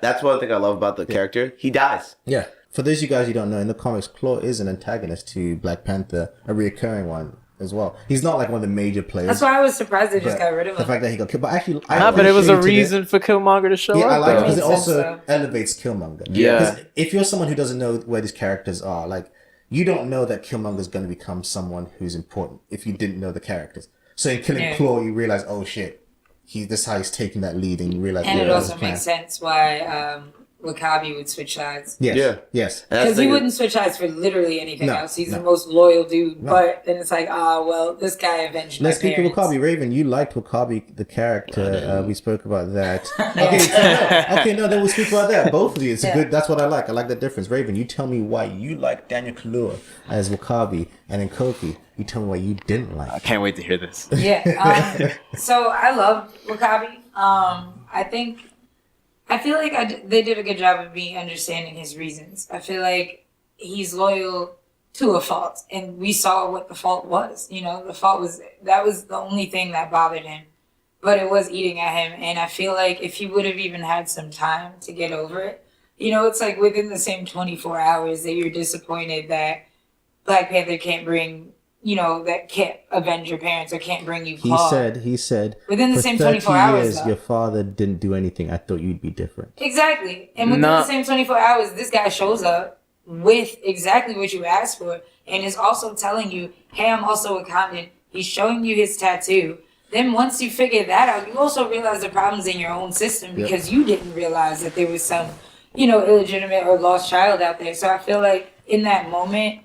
that's one thing I love about the character. He dies. Yeah. For those of you guys who don't know, in the comics, Claw is an antagonist to Black Panther, a reoccurring one as well. He's not like one of the major players. That's why I was surprised they just but got rid of the him. fact that he got killed, but actually, I Nah, but it was a appreciated it. reason for Killmonger to show Yeah, I up. like it though. because it Makes also sense, though. elevates Killmonger. Yeah. 'Cause if you're someone who doesn't know where these characters are, like you don't know that Killmonger's going to become someone who's important if you didn't know the characters. So in killing Yeah. Claw, you realize, oh shit, this is how he's taking that lead, and you realize. And yeah, it that was also his plan. makes sense why Wakabi would switch sides. Yes. Yeah. Yes. And that's Because the he thing- wouldn't switch sides for literally anything No, else. He's no. the most loyal dude. No. But then it's like, well, this guy avenged Let's my speak of parents. Wakabi. Raven, you liked Wakabi, the character. We spoke about that. Okay, no, then we'll speak about that. Both of you. It's a Yeah. good. That's what I like. I like that difference. Raven, you tell me why you like Daniel Kaluuya as Wakabi, and then Kofi, you tell me why you didn't like. I can't wait to hear this. Yeah. So I love Wakabi. I feel like they did a good job of me understanding his reasons. I feel like he's loyal to a fault, and we saw what the fault was. You know, the fault was that was the only thing that bothered him, but it was eating at him. And I feel like if he would have even had some time to get over it, you know, it's like within the same 24 hours that you're disappointed that Black Panther can't bring, you know, that can't avenge your parents or can't bring you He Claw. said. Within the for same 30 24 hours, years, though. your father didn't do anything. I thought you'd be different. Exactly. And within Nah. the same 24 hours, this guy shows up with exactly what you asked for and is also telling you, hey, I'm also Wakandan. He's showing you his tattoo. Then once you figure that out, you also realize the problems in your own system because you didn't realize that there was some, you know, illegitimate or lost child out there. So I feel like in that moment,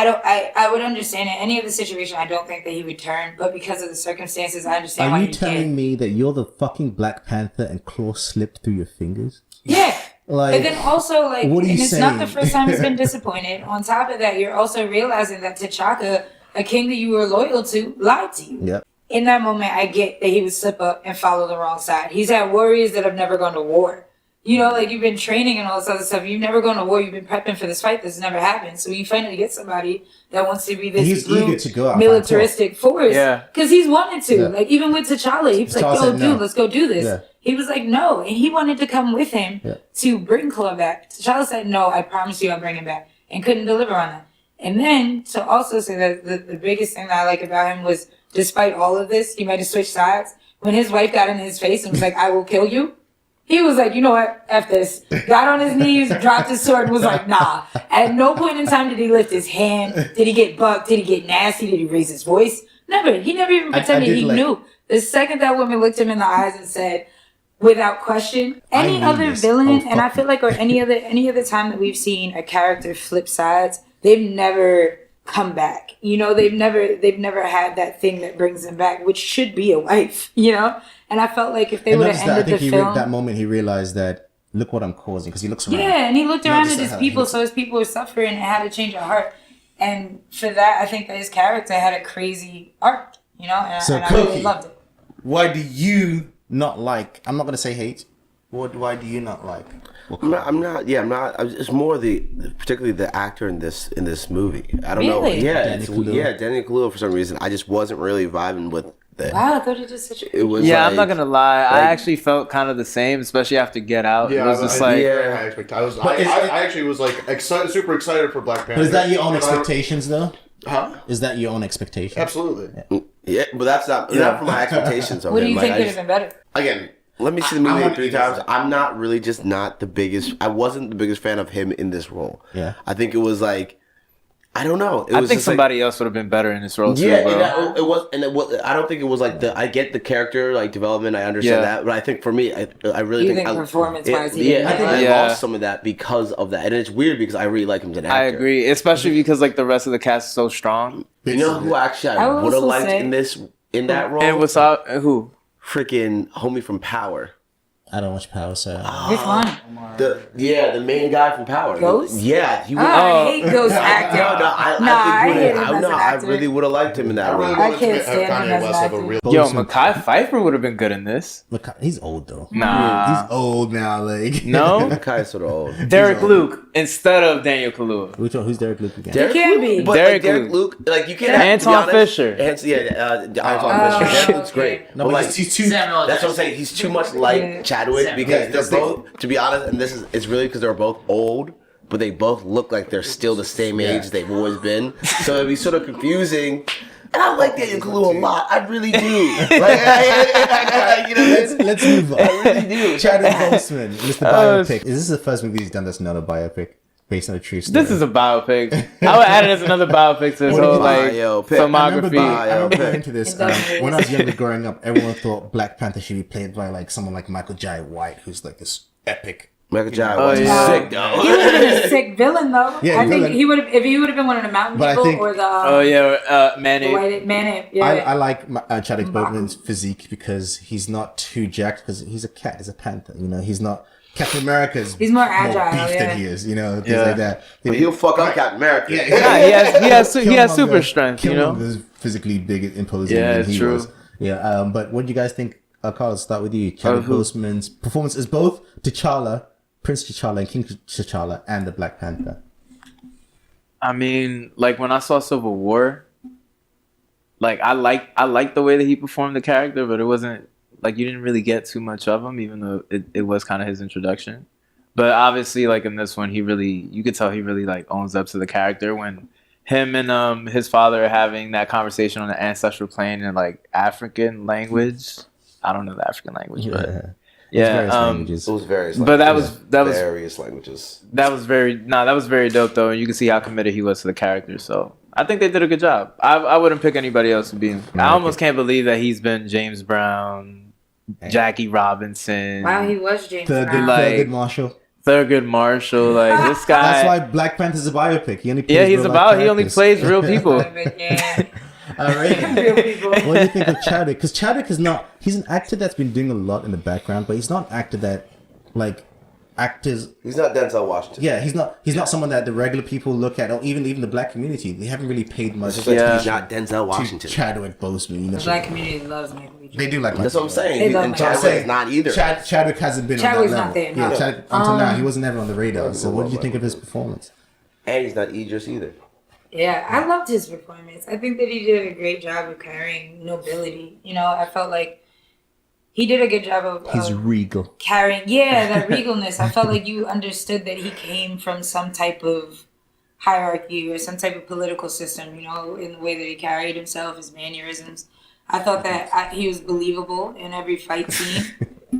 I would understand in any other situation. I don't think that he would turn, but because of the circumstances, I understand why Are you he telling did. me that you're the fucking Black Panther and claw slipped through your fingers? Yeah. Like, But then also, like, what are you and it's not the saying? first time he's been disappointed. On top of that, you're also realizing that T'Chaka, a king that you were loyal to, lied to you. Yep. In that moment, I get that he would slip up and follow the wrong side. He's had warriors that have never gone to war. You know, like, you've been training and all this other stuff. You've never gone to war. You've been prepping for this fight. This never happened. So you finally get somebody that wants to be this He's group eager to go out and fight militaristic force. Yeah. Because he's wanted to. Yeah. Like, even with T'Challa, he was like, T'Challa yo, said dude, no. let's go do this. Yeah. He was like, no. And he wanted to come with him Yeah. to bring Claw back. T'Challa said, no, I promise you I'll bring him back. And couldn't deliver on that. And then to also say that the biggest thing that I like about him was, despite all of this, he might have switched sides. When his wife got in his face and was like, I will kill you, he was like, you know what, F this. Got on his knees, dropped his sword, and was like, nah. At no point in time did he lift his hand. Did he get bucked? Did he get nasty? Did he raise his voice? Never. He never even pretended did he like- knew. The second that woman looked him in the eyes and said, without question, any mean other this. villain, Oh, and I fuck feel like, or any other time that we've seen a character flip sides, they've never come back. You know, they've never had that thing that brings them back, which should be a wife, you know? And I felt like if they And would not have just that, I ended think the film. that moment he realized that, look what I'm causing, because he looks around. Yeah, and he looked around just at that, his how people, he- so his people were suffering and had a change of heart. And for that, I think that his character had a crazy arc, you know? And, So, and I really Koki, loved it. Why do you not like, I'm not going to say hate, why do you not like? I'm not. It's more particularly the actor in this movie. I don't know. Really? Yeah, Danny Kaluuya. Danny Kaluuya. For some reason, I just wasn't really vibing with that. Wow, I thought he did such a... It was. Yeah, like, I'm not gonna lie. I like- actually felt kind of the same, especially after Get Out. Yeah, it was just like, I actually was like super excited for Black Panther. But is that your own And expectations, though? Huh? Is that your own expectation? Absolutely. Yeah, but that's not for my expectations of What do him. you Like, think I could just- have been better? Again, let me see the movie I'm like not 3 either. times. I'm not really just not the biggest. I wasn't the biggest fan of him in this role. Yeah. I think it was like, I don't know. It I was think just like, somebody else would have been better in this role too, yeah, bro. it was. I don't think it was like I get the character like development. I understand Yeah. that, but I think for me, I really You think think performance-wise he yeah, didn't I think have I it? lost some of that because of that, and it's weird because I really like him as an actor. I agree, especially because like the rest of the cast is so strong. You know who actually I I will would have also liked say- in that role? And what's up? Who? Freaking homie from Power. I don't watch Power, so... Which one? The main guy from Power. Ghost? Yeah, he Oh, would. I hate Ghost acting. I hate him as an I actor. really would have liked him in that I really role. I wanted can't to have stand him Kanye as West an have a actor. real. Yo, Boseman. Mekhi Phifer would have been good in this. Look, he's old, though. Nah. He's old now, like... No? Kai's sort of old. Derek Luke instead of Daniel Kaluuya. Which one? Who's Derek Luke again? Derek can Luke? be. But Derek Derek Luke. Luke, like you can't Anton have, to be honest, Fisher. Anton Oh, Fisher. Derek Luke's okay. great. No, But, but like, he's too... Samuel that's what I'm Jackson. saying. He's too much like Yeah. Chadwick because Yeah, they're that's the- both, to be honest, and it's really because they're both old, but they both look like they're still the same age as they've always been. So it'd be sort of confusing. And I like Daniel Kaluuya a lot. I really do. Like, you know, Let's move on. I really do. Chadwick Boseman, Mr. Biopic. Is this the first movie he's done that's not a biopic? Based on a true story? This is a biopic. I would add it as another biopic to his What do you whole like Biopic. I remember, filmography. I remember Biopic. going into this It definitely when is. I was younger, growing up. Everyone thought Black Panther should be played by like someone like Michael Jai White, who's like this epic. Michael Jai Oh, was yeah. sick He though. would have been a sick villain, though. Yeah, I think villain. he would have, if he would have been one of the mountain But I people think- or the, Oh yeah, the Manny. white man. Yeah. I like Chadwick Boseman's physique because he's not too jacked. Because he's a cat, he's a panther. You know, he's not Captain America's. He's more agile, beef yeah. than he is. You know, things Yeah. like that. But he'll fuck up Captain America. Yeah, Nah, he has super Killmonger- strength, you know. Killmonger is physically big and imposing Yeah, than it's he true. was. Yeah, but what do you guys think? Carl, start with you. Chadwick who? Boseman's performance as both T'Challa, Prince T'Challa, and King T'Challa, and the Black Panther. I mean, like when I saw Civil War, like I liked the way that he performed the character, but it wasn't like you didn't really get too much of him, even though it was kind of his introduction. But obviously, like in this one, you could tell he really like owns up to the character when him and his father are having that conversation on the ancestral plane in like African language. I don't know the African language, but Various yeah, languages. It was various. but that was various languages. that was very dope though, and you can see how committed he was to the character. So I think they did a good job. I wouldn't pick anybody else to be him. I almost can't believe that he's been James Brown, Jackie Robinson. Wow, he was James Thurgood, Brown. Like- Thurgood Marshall. Thurgood Marshall, like this guy. That's why Black Panther's a biopic. He only plays Yeah, he's real about. life He only characters. plays real people. Yeah. All right. Real people. What do you think of Chadwick? Because Chadwick is not. He's an actor that's been doing a lot in the background, but he's not an actor that, like, actors. He's not Denzel Washington. Yeah, he's not. He's not someone that the regular people look at, or even the black community. They haven't really paid much It's just like Yeah. he's not Denzel to Washington. Chadwick Boseman. You know, The black community loves Michael B. Jordan. they do like. That's what I'm saying. They love And him. Chadwick is not either. Chadwick hasn't been Chadwick's on that not level. there, no. Yeah, Chadwick, until now he wasn't ever on the radar. So what did you think of his performance? And he's not Idris either. Yeah, I loved his performance. I think that he did a great job of carrying nobility. You know, I felt like he did a good job of He's regal. carrying, yeah, that regalness. I felt like you understood that he came from some type of hierarchy or some type of political system, you know, in the way that he carried himself, his mannerisms. I thought that he was believable in every fight scene.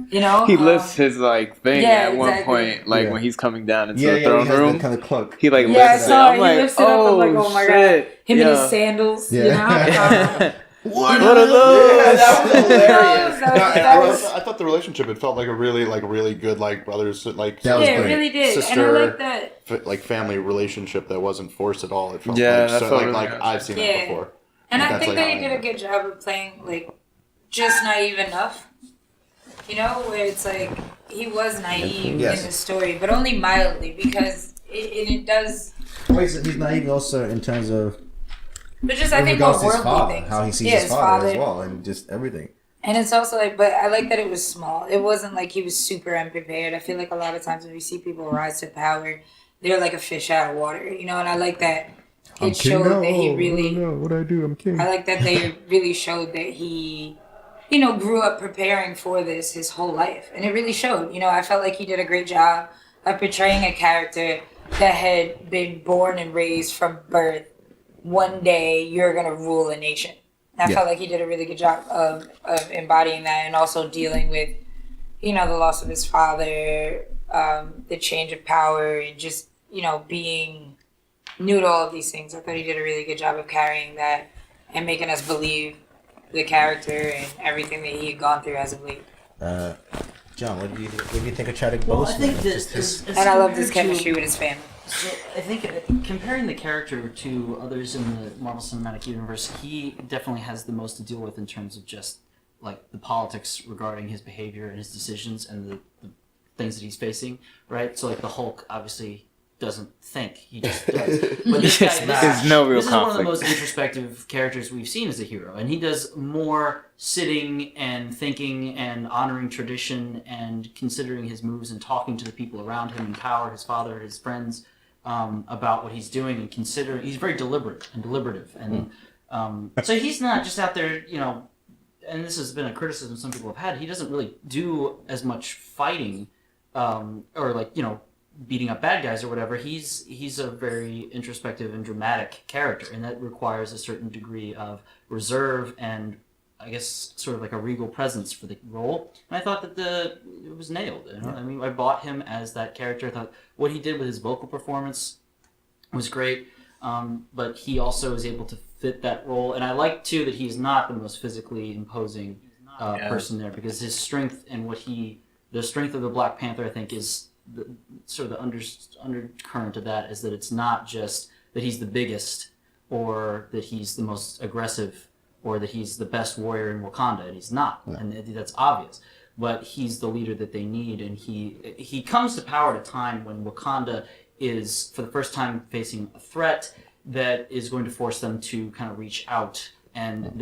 You know, He lifts his like thing yeah, at one exactly. point, like Yeah. when he's coming down into Yeah, the yeah, throne he has room. that kind of cloak. He like Yeah, I lifts it. saw it. I'm He like, lifts it up. I'm like, oh my shit. god, him Yeah. in his sandals. Yeah. You know, What are those? Yeah, that was hilarious. That was- I thought the relationship, it felt like a really good, like, brothers, like, That was yeah, it great. really did, sister, and I like that. like, family relationship that wasn't forced at all. It felt Yeah, like, that so, felt like, really like good. I've seen Yeah. that before. And I That's think like that how he I did a am. good job of playing like just naive enough, you know, where it's like he was naive Yes. in the story, but only mildly because it does. Wait, so he's naive also in terms of But just I in think regards more to his worldly father, things. how he sees Yeah, his father as well, and just everything. And it's also like, but I like that it was small. It wasn't like he was super unprepared. I feel like a lot of times when we see people rise to power, they're like a fish out of water, you know. And I like that it showed that he really. what I do, I'm king. I like that they really showed that he, you know, grew up preparing for this his whole life. And it really showed. You know, I felt like he did a great job of portraying a character that had been born and raised from birth. One day you're going to rule a nation. And I felt like he did a really good job of embodying that and also dealing with, you know, the loss of his father, the change of power, and just, you know, being new to all of these things. I thought he did a really good job of carrying that and making us believe the character and everything that he had gone through as of late. John, what do you think of Chadwick Boseman? Well, I think that Just his- as And I love this compared to- chemistry with his family. So I think comparing the character to others in the Marvel Cinematic Universe, he definitely has the most to deal with in terms of just like the politics regarding his behavior and his decisions and the things that he's facing, right? So like the Hulk obviously doesn't think, he just does. But this guy, There's no real this is one of the conflict. most introspective characters we've seen as a hero, and he does more sitting and thinking and honoring tradition and considering his moves and talking to the people around him in power, his father, his friends, about what he's doing and considering. He's very deliberate and deliberative, and so he's not just out there, you know. And this has been a criticism some people have had. He doesn't really do as much fighting, or like, you know, beating up bad guys or whatever. He's a very introspective and dramatic character, and that requires a certain degree of reserve and I guess sort of like a regal presence for the role. And I thought that it was nailed. You know? I mean, I bought him as that character. I thought what he did with his vocal performance was great, but he also is able to fit that role. And I like too that he's not the most physically imposing person there, because his strength and the strength of the Black Panther, I think, is sort of the undercurrent of that is that it's not just that he's the biggest or that he's the most aggressive or that he's the best warrior in Wakanda, and he's not, and that's obvious. But he's the leader that they need, and he comes to power at a time when Wakanda is, for the first time, facing a threat that is going to force them to kind of reach out, and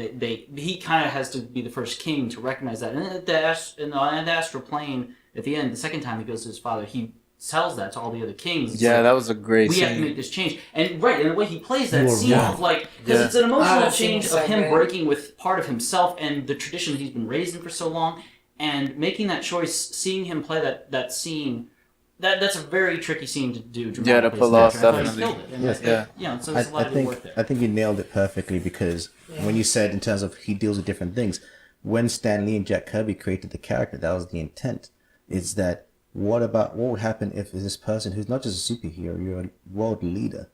he kind of has to be the first king to recognize that. And in the astral plane, at the end, the second time he goes to his father, he tells that to all the other kings. It's Yeah, like, that was a great we have to scene. make this change. And and the way he plays that You were scene wrong. of like, because it's an emotional that scene change was of so him good. breaking with part of himself and the tradition that he's been raised in for so long, and making that choice, seeing him play that scene. That's a very tricky scene to do. Yeah, to dramatically pull as off, an actor. I thought he definitely. killed it. And Yes. like, you know, so there's a lot of good work there. I think you nailed it perfectly, because when you said in terms of he deals with different things, when Stan Lee and Jack Kirby created the character, that was the intent. Is that what would happen if this person who's not just a superhero, you're a world leader,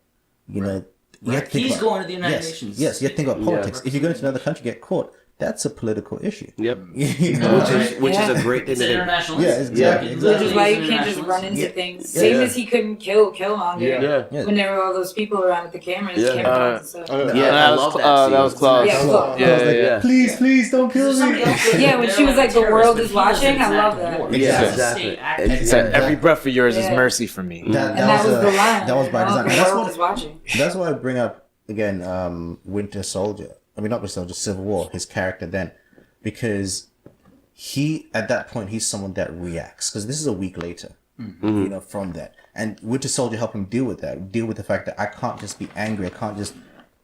you know? You have to think He's about- going to the United Nations. Yes, you have to think about Yeah, politics. If you go into another country, get caught, that's a political issue. Yep. You know? Which is a great thing It's to an do. international Yeah, incident. exactly. It's Which is why you an can't just international run into incident. things. Yeah. Same as he couldn't kill Killmonger. Yeah. Yeah. When there were all those people around with the cameras, Yeah. camera dogs and stuff. Yeah, I love that scene. That was close. Yeah, Claw. Yeah, Like, yeah. please don't kill There's somebody me. else Yeah, when she was like, the world is watching, I love that. Yeah, Exactly. exactly. He said, every breath of yours is Yeah. mercy for me. That And that was a- the line. That was by design. The That's world what- is watching. That's why I bring up again Winter Soldier. I mean, not Winter Soldier, Civil War. His character then, because he at that point he's someone that reacts because this is a week later, you know, from that, and Winter Soldier helped him deal with that, deal with the fact that I can't just be angry, I can't just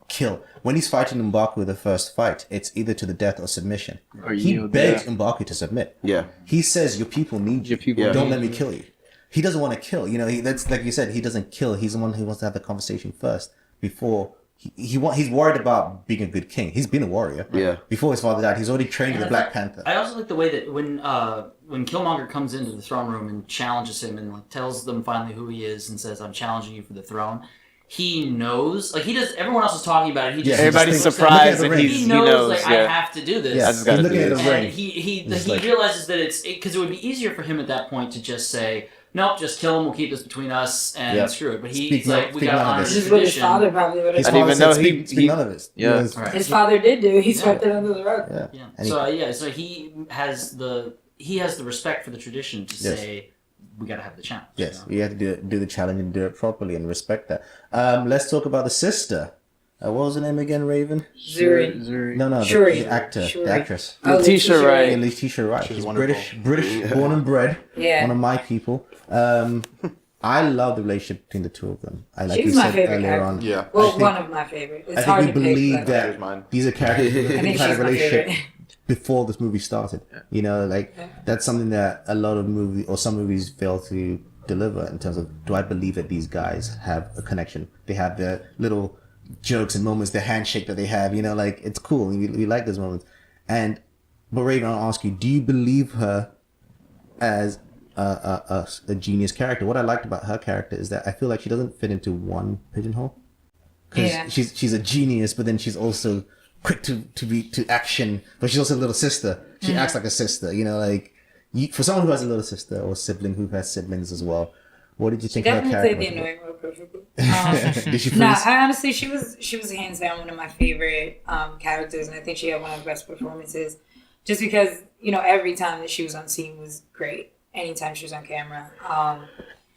kill. When he's fighting M'Baku the first fight, it's either to the death or submission. Or He yield, begs yeah. M'Baku to submit. Yeah. He says, "Your people need you. Your people Don't need let me kill you." He doesn't want to kill. You know, that's like you said. He doesn't kill. He's the one who wants to have the conversation first before he's worried about being a good king. He's been a warrior. Yeah. Before his father died, he's already trained And the Black Panther. I also like the way that when Killmonger comes into the throne room and challenges him and like tells them finally who he is and says, "I'm challenging you for the throne." He knows, like he does. Everyone else is talking about it. He just Yeah, everybody's just surprised look at and the he ring. knows, knows. like I Yeah. have to do this. Yeah, just gotta he's looking do at it. the And ring. he It's like- realizes that it's because it would be easier for him at that point to just say, "Nope, just kill him. We'll keep this between us and Yeah. screw it." But Speak he's none- like, "We speak gotta none of honor this. the This is what his tradition." father probably would have His I done. didn't father even said, know speak he- none of it. Yeah. Right. His father did do. He swept it under the rug. Yeah. Yeah. And So he has the respect for the tradition to Yes. say, "We gotta have the challenge." Yes, you know? you have to do the challenge and do it properly and respect that. Let's talk about the sister. What was her name again, Raven? Zuri. No, Shuri. the actor, Shuri. the actress. Oh, Letitia Letitia Wright. Yeah, Letitia Wright. She's She's wonderful. British, born and bred. Yeah. One of my people. I love the relationship between the two of them. I like She's you my said favorite earlier character. on. Yeah. Well, I think- one of my favorite. It's I hard think we to pick. believe but that Here's mine. these are characters who I think had a she's my relationship favorite. before this movie started. You know, like that's something that a lot of some movies fail to deliver in terms of, do I believe that these guys have a connection? They have their little jokes and moments, the handshake that they have, you know, like it's cool. We like those moments. But Raven, I'll ask you, do you believe her as a genius character? What I liked about her character is that I feel like she doesn't fit into one pigeonhole. Because Yeah. she's a genius, but then she's also quick to action, but she's also a little sister. She acts like a sister, you know, like for someone who has a little sister or sibling who has siblings as well. What did you think of her Definitely character? played the annoying role perfectly. Did she No, freeze? honestly, she was hands down one of my favorite characters, and I think she had one of the best performances. Just because every time that she was on scene was great. Anytime she was on camera, I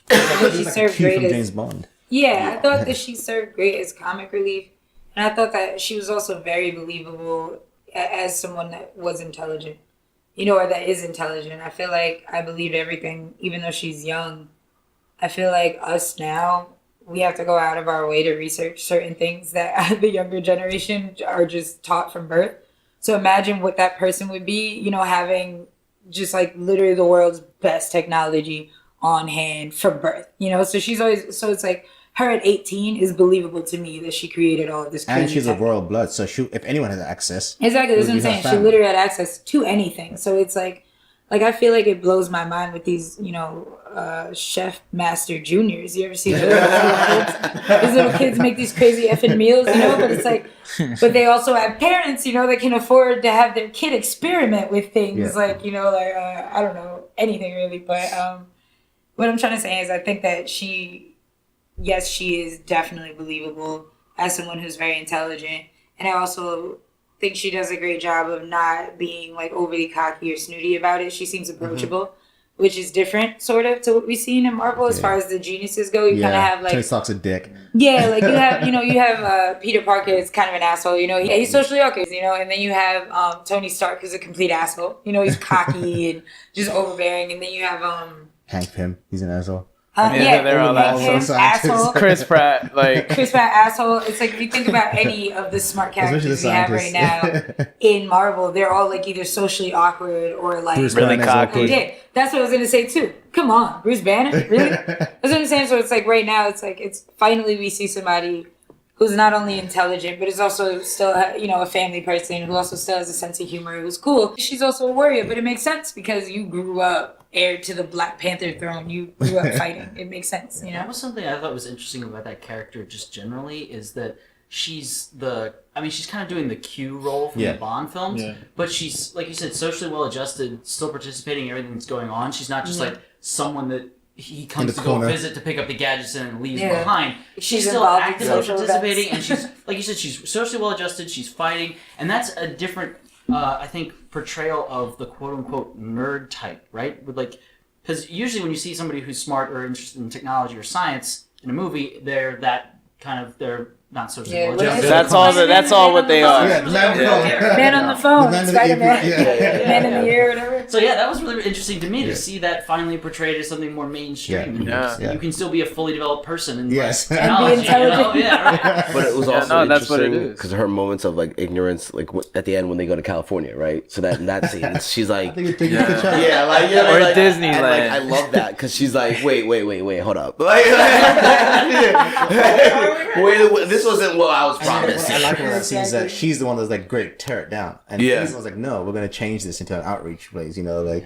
thought she She's like a served Q great from as James Bond. yeah. I thought that she served great as comic relief, and I thought that she was also very believable as someone that was intelligent, or that is intelligent. I feel like I believed everything, even though she's young. I feel like us now, we have to go out of our way to research certain things that the younger generation are just taught from birth. So imagine what that person would be, having just like literally the world's best technology on hand from birth, So she's always, so it's like her at 18 is believable to me that she created all of this crazy And she's a tech. royal blood, so if anyone has access, Exactly, that's what I'm Would be her saying. She family. literally had access to anything. So it's like I feel like it blows my mind with these, chef master juniors. You ever see those little kids? These little kids make these crazy effing meals, But it's like, but they also have parents, that can afford to have their kid experiment with things, Yeah. I don't know, anything really. But what I'm trying to say is, I think that she is definitely believable as someone who's very intelligent, and I also think she does a great job of not being like overly cocky or snooty about it. She seems approachable, which is different sort of to what we've seen in Marvel as far as the geniuses go. You kind of have Tony Stark's a dick. yeah, like you have Peter Parker is kind of an asshole, he's socially awkward, and then you have Tony Stark who's a complete asshole. He's cocky and just overbearing, and then you have Hank Pym, he's an asshole. they're all Hank Pym, assholes. asshole. Chris Pratt, like Chris Pratt, asshole. It's like if you think about any of the smart characters we have right now in Marvel, they're all like either socially awkward or like Bruce Really Banner's cocky. awkward. yeah, that's what I was gonna say too. Come on, Bruce Banner, really? That's what I'm saying. So it's like right now, it's finally we see somebody who's not only intelligent, but is also still a family person who also still has a sense of humor, who's cool. She's also a warrior, but it makes sense because you grew up heir to the Black Panther throne. You grew up fighting. It makes sense, That was something I thought was interesting about that character just generally is that she's she's kind of doing the Q role from Yeah. the Bond films, Yeah. but she's, like you said, socially well adjusted, still participating in everything that's going on. She's not just like someone that he comes the to go corner. visit to pick up the gadgets and leaves Yeah. behind. She's still involved in actively social participating, events. and she's, like you said, she's socially well adjusted, she's fighting, and that's a different, I think, portrayal of the quote unquote nerd type, right? With like, because usually when you see somebody who's smart or interested in technology or science in a movie, they're not socially Yeah, well what is adjusted. it? That's all what they are. Yeah, the man on the phone. Man on the phone, The man in the Spider-Man. evening, yeah. Man in the air, whatever. So yeah, that was really interesting to me Yeah. to see that finally portrayed as something more mainstream. Yeah. Yeah. You can still be a fully developed person and Yes. like, And technology, be intelligent. You know? Yeah, right. But it was Yeah, also no, that's what it interesting is. because her moments of like ignorance, like at the end when they go to California, right? So that in that scene, she's like, I think it's taking a good shot. yeah, like Or like, Disneyland. And, like, I love that because she's like, wait, hold up, like, wait, this wasn't what I was promised. I like when that scene is that she's the one that's like, great, tear it down. And Yeah. he's like, no, we're going to change this into an outreach place, you know, like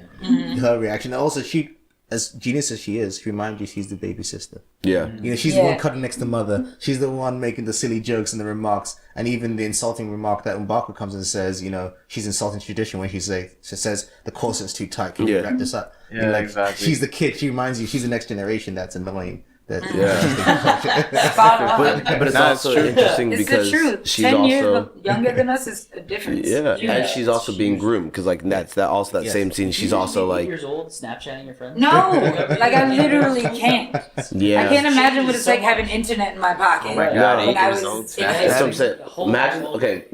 her reaction. And also, she, as genius as she is, she reminds you she's the baby sister. Yeah, You know, she's the one Yeah. cutting next to mother. She's the one making the silly jokes and the remarks. And even the insulting remark that M'Baku comes and says, you know, she's insulting tradition when she says, the corset's too tight. Can you Yeah. wrap this up? Yeah, And, like, exactly. She's the kid. She reminds you, she's the next generation that's annoying. That, Spot on. but it's Nah, also it's true. interesting It's the because truth. she's 10 also years younger than us is a difference. yeah, Yeah. and she's also being groomed because like that Yes. same scene. She's You also be 8 like years old, Snapchatting your friends. No, like I literally can't. yeah. I can't imagine what it's like having internet in my pocket. Oh my Right. god, No. 8 When I years was old. in high That's what I'm school. saying. The whole Imagine, world. okay,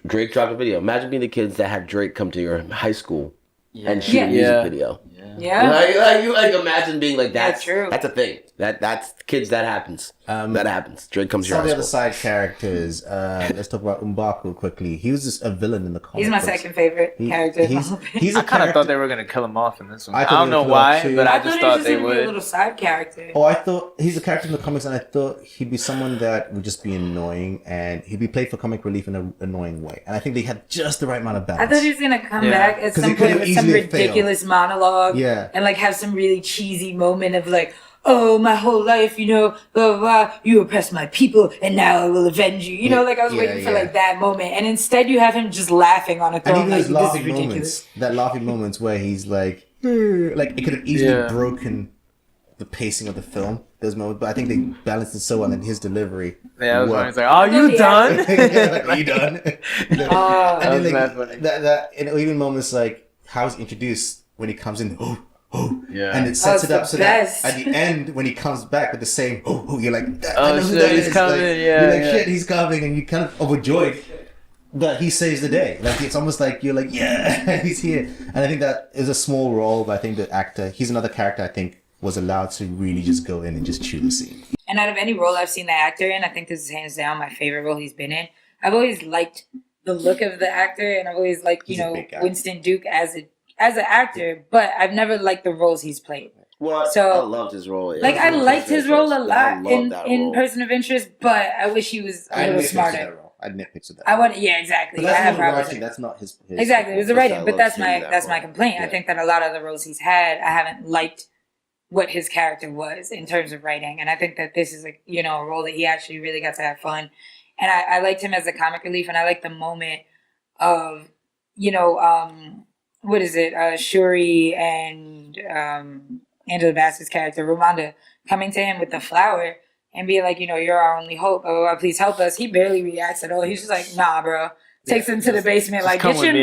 Drake dropped a video. Imagine being the kids that had Drake come to your high school and shoot Yeah. a music Yeah. video. Yeah. Like imagine being like that. That's true. That's a thing. That's kids. That happens. That happens. Drake comes to Some your of the high other school. side characters. Let's talk about M'Baku quickly. He was just a villain in the comic He's my books. second favorite character. He's a I kind of character. thought they were gonna kill him off in this one. I I, thought don't they were know gonna kill why, him too. but I I just thought he thought was they just gonna be a would. little side character. Oh, I thought he's a character in the comics, and I thought he'd be someone that would just be annoying, and he'd be played for comic relief in an annoying way. And I think they had just the right amount of I balance. thought he was gonna come Yeah. back at 'Cause some he could've point with some easily failed. ridiculous monologue. Yeah. And like have some really cheesy moment of like, oh, my whole life, you know, blah, blah, blah, you oppressed my people and now I will avenge you. You know, like I was Yeah, waiting for yeah. like that moment. And instead you have him just laughing on a And throne even like, those this is laughing ridiculous. moments, that laughing moments where he's like it could have easily Yeah. broken the pacing of the film. Those moments, but I think they balanced it so well in his delivery. Yeah, I was worked. wondering, it's like, oh, you Yeah. done? Like, are you done? Oh. And That was then, mad funny. that and even moments like how he's introduced when he comes in, Yeah. and it sets it's it up the so best. that at the end when he comes back with the same, you're like, I Oh, know who shit, that he's is. coming, Like, yeah, you're like, yeah. shit, he's coming, and you kind of overjoyed that he saves the day. Like it's almost like you're like, yeah, he's here. And I think that is a small role, but I think the actor, he's another character I think was allowed to really just go in and just chew the scene. And out of any role I've seen the actor in, I think this is hands down my favorite role he's been in. I've always liked the look of the actor, and I've always liked, He's you a know, big guy. Winston Duke as an actor, but I've never liked the roles he's played. Well, So- I loved his role. Like I liked his role a I lot loved that in role. Person of Interest, but I wish he was a little smarter. I nitpicked to that. I want, yeah, exactly. But I that's have not the problems. writing. That's not his Exactly, it was the That's why I writing, but love that's seeing my that my role. complaint. I Yeah. think that a lot of the roles he's had, I haven't liked what his character was in terms of writing, and I think that this is a a role that he actually really got to have fun, and I liked him as a comic relief, and I liked the moment of what is it, Shuri and Angela Bassett's character Ramonda coming to him with the flower and being like, you're our only hope, blah, blah, blah, please help us. He barely reacts at all. He's just like, nah, bro. Takes him to the basement, like, come get with your me."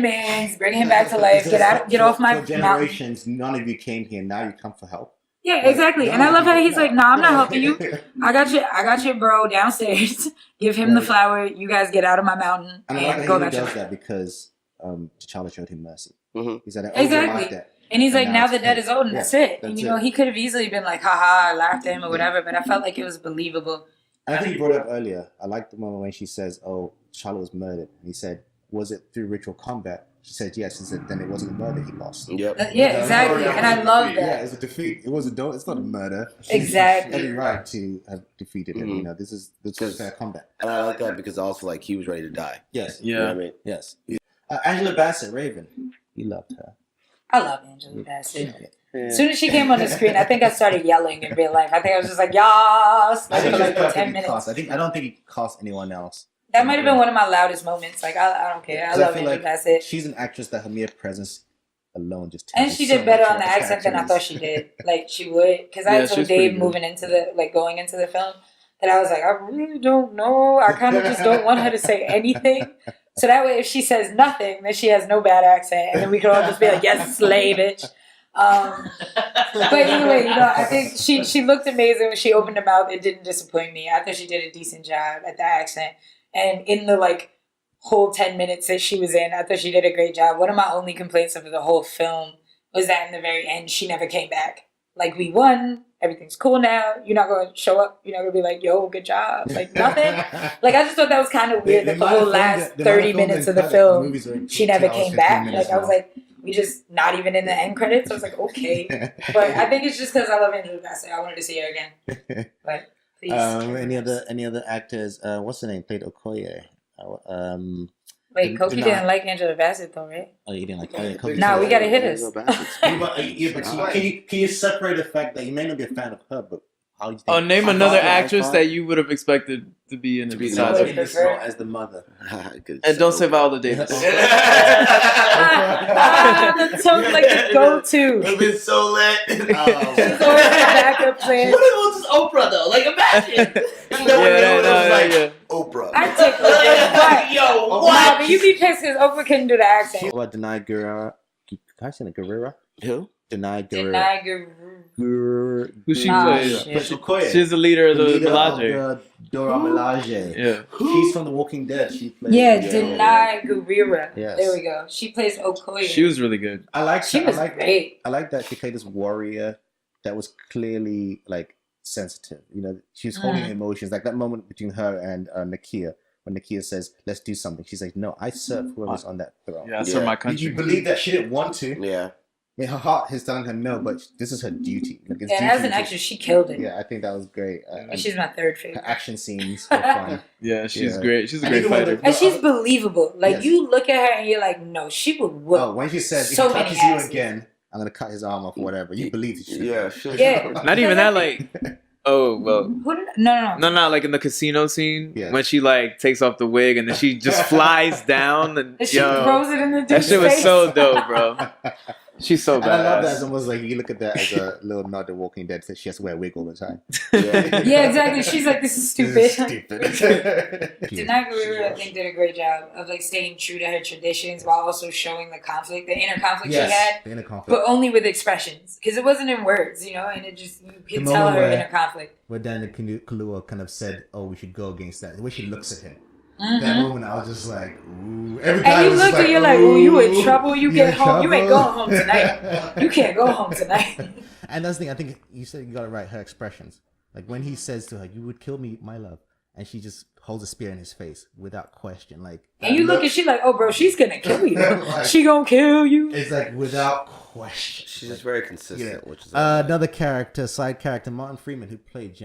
mans, bring him back to life, get off my For mountain. generations, none of you came here. Now you come for help. Yeah, exactly. And I love how he's like, nah, I'm not helping you. I got your bro downstairs. Give him the Right. flower. You guys get out of my mountain And I like and that go he back to does life. that because T'Challa showed him mercy. Mhm. He said, Exactly. that. And he's like, And now now the it's dead him. is old, and Yeah, that's it. And that's you know, it. he could have easily been like, haha, I laughed at him or whatever, but I felt like it was believable. And I think you brought it up earlier. I like the moment when she says, "Oh, T'Challa was murdered." And he said, "Was it through ritual combat?" She said, "Yes." He said, "Then it wasn't a murder. He lost." Yep. Yeah, exactly. And I love Yeah, that. it's a defeat. It was a don't. It's not a murder. Exactly. Every right to have defeated him. Mhm. You know, this is fair combat. And I like that because also like he was ready to die. Yes. You know what I Yeah. mean? Yes. Angela Bassett, Raven. He loved her. I love Angela Bassett. As soon as she came on the screen, I think I started yelling in real life. I think I was just like, "Yas!" I think for like just 10 minutes. I don't think it cost anyone else. That might have been one of my loudest moments. Like, I don't care. I 'Cause love feel Angela Bassett. she's an actress that her mere presence alone just And tells she you so did better much on the about this accent than I character thought she did. Like, she would. Because I Yeah, told she's pretty Dave good. moving into going into the film that I was like, I really don't know. I kind of just don't want her to say anything. So that way, if she says nothing, then she has no bad accent. And then we could all just be like, yes, slay, bitch. But anyway, I think she looked amazing when she opened her mouth. It didn't disappoint me. I thought she did a decent job at the accent. And in the, like, whole 10 minutes that she was in, I thought she did a great job. One of my only complaints of the whole film was that in the very end, she never came back. Like, we won. Everything's cool now. You're not going to show up. You're not going to be like, yo, good job. Like, nothing. Like, I just thought that was kind of weird that the whole last 30 minutes of the film, she never came back. Like, I was like, we just not even in the end credits. I was like, okay. But I think it's just because I love Angela Bassett. I wanted to see her again. But please. any other actors? What's the name? Played Okoye. Wait, Kofi didn't like Angela Bassett though, right? Oh, you didn't like Kofi? No, we gotta hit us. Can you separate the fact that you may not be a fan of her, but how you think? Oh, name another actress that you would have expected to be in it besides Nobody her. prefer- as the mother. And don't say Viola Davis. The tongue like the go-to. It'd been so lit. She's always the backup plan. What if it was just Oprah though? Like imagine. Oprah. I take what? Yo, Nah, what? but you be pissed because Oprah couldn't do the accent. What Denai Guerrera? Can I say Guerrera? Who? Denai Guerrera. Deny Guru. Who she Nah, plays? shit. She's the leader of the Melage. Dora Milaje. Yeah. She's from The Walking Dead. She plays. Yeah, Deny Gurira. Yes. There we go. She plays Okoye. She was really good. I like. She was great. I like that she played this warrior that was clearly like sensitive. She was holding her emotions. Like that moment between her and Nakia, when Nakia says, "Let's do something." She's like, "No, I serve whoever's on that throne." Yeah, I serve my country. You believe that she didn't want to. Yeah. I mean, her heart is telling her no, but this is her duty. Like, it's And duty as an to- actress, she killed it. Yeah, I think that was great. She's my third Her favorite. action scenes were fun. Yeah, she's Yeah. great. She's a And great even when fighter. And she's believable. Like, Yes. you look at her and you're like, no, she would whoop. Oh, when she says, So "If he many touches you asses. again, I'm gonna cut his arm off," or whatever. You believe it. Yeah, sure. Yeah. Not even that, like, oh, well. Who did, no. No, like in the casino scene Yeah. when she like takes off the wig and then she just flies down and And she throws it in the that dude's shit was face. so dope, bro. She's so And I love that as badass. almost like you look at that as a little nod to Walking Dead that she has to wear a wig all the time. Yeah, exactly. She's like, this is stupid. This is stupid. Denai Guerrero, I think, did a great job of like staying true to her traditions while also showing the conflict, the inner conflict she had, the inner conflict. but only with expressions because it wasn't in words, and it just you could The tell moment her where- inner conflict. Where Daniel Kaluuya kind of said, "Oh, we should go against that." The way she looks at him. Mhm. That moment, I was just like, "Ooh." Every And you was look just and you're like, "Oh, you in trouble? You in get home? You ain't trouble." going home tonight. You can't go home tonight." And that's the thing. I think you said you got it right. Her expressions, like when he says to her, "You would kill me, my love," and she just holds a spear in his face without question. Like, And you look and she like, "Oh, bro, she's gonna kill you. Like- She gonna kill you." It's like without question. She's just very consistent, which is Another character, side character, Martin Freeman, who played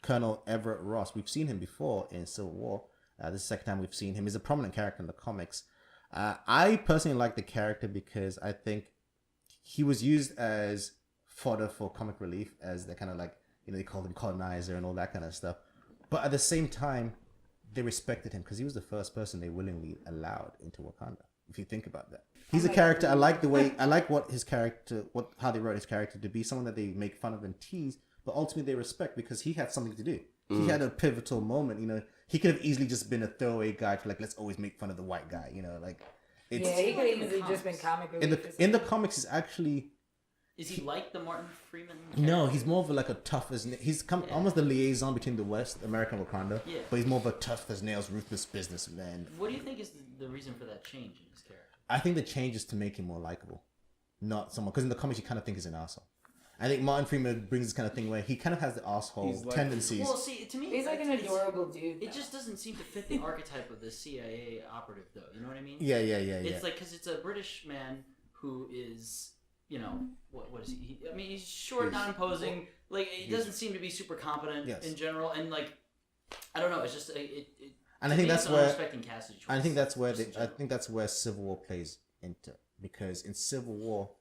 Colonel Everett Ross. We've seen him before in Civil War. This is the second time we've seen him. He's a prominent character in the comics. I personally like the character because I think he was used as fodder for comic relief, as the kind of like, they called him colonizer and all that kind of stuff. But at the same time, they respected him because he was the first person they willingly allowed into Wakanda. If you think about that, he's a character. I like how they wrote his character to be someone that they make fun of and tease, but ultimately they respect because he had something to do. He had a pivotal moment. He could have easily just been a throwaway guy for like, let's always make fun of the white guy. It's Yeah, he could have easily just been comic relief. in the comics. He's actually Is he like the Martin Freeman? no. He's more of like a tough as he's almost the liaison between the West, America, and Wakanda. Yeah. But he's more of a tough as nails, ruthless businessman. What do you think is the reason for that change in his character? I think the change is to make him more likable, not someone because in the comics you kind of think he's an asshole. I think Martin Freeman brings this kind of thing where he kind of has the asshole He's like- tendencies. Well, see, to me, He's like an adorable dude. It just doesn't seem to fit the archetype of the CIA operative, though. You know what I mean? Yeah. It's like because it's a British man who is, what is he? I mean, he's short, not imposing. Like, it doesn't seem to be super competent in general, and like, I don't know. It's just And I think that's where casting choice. I think that's where Civil War plays into because in Civil War,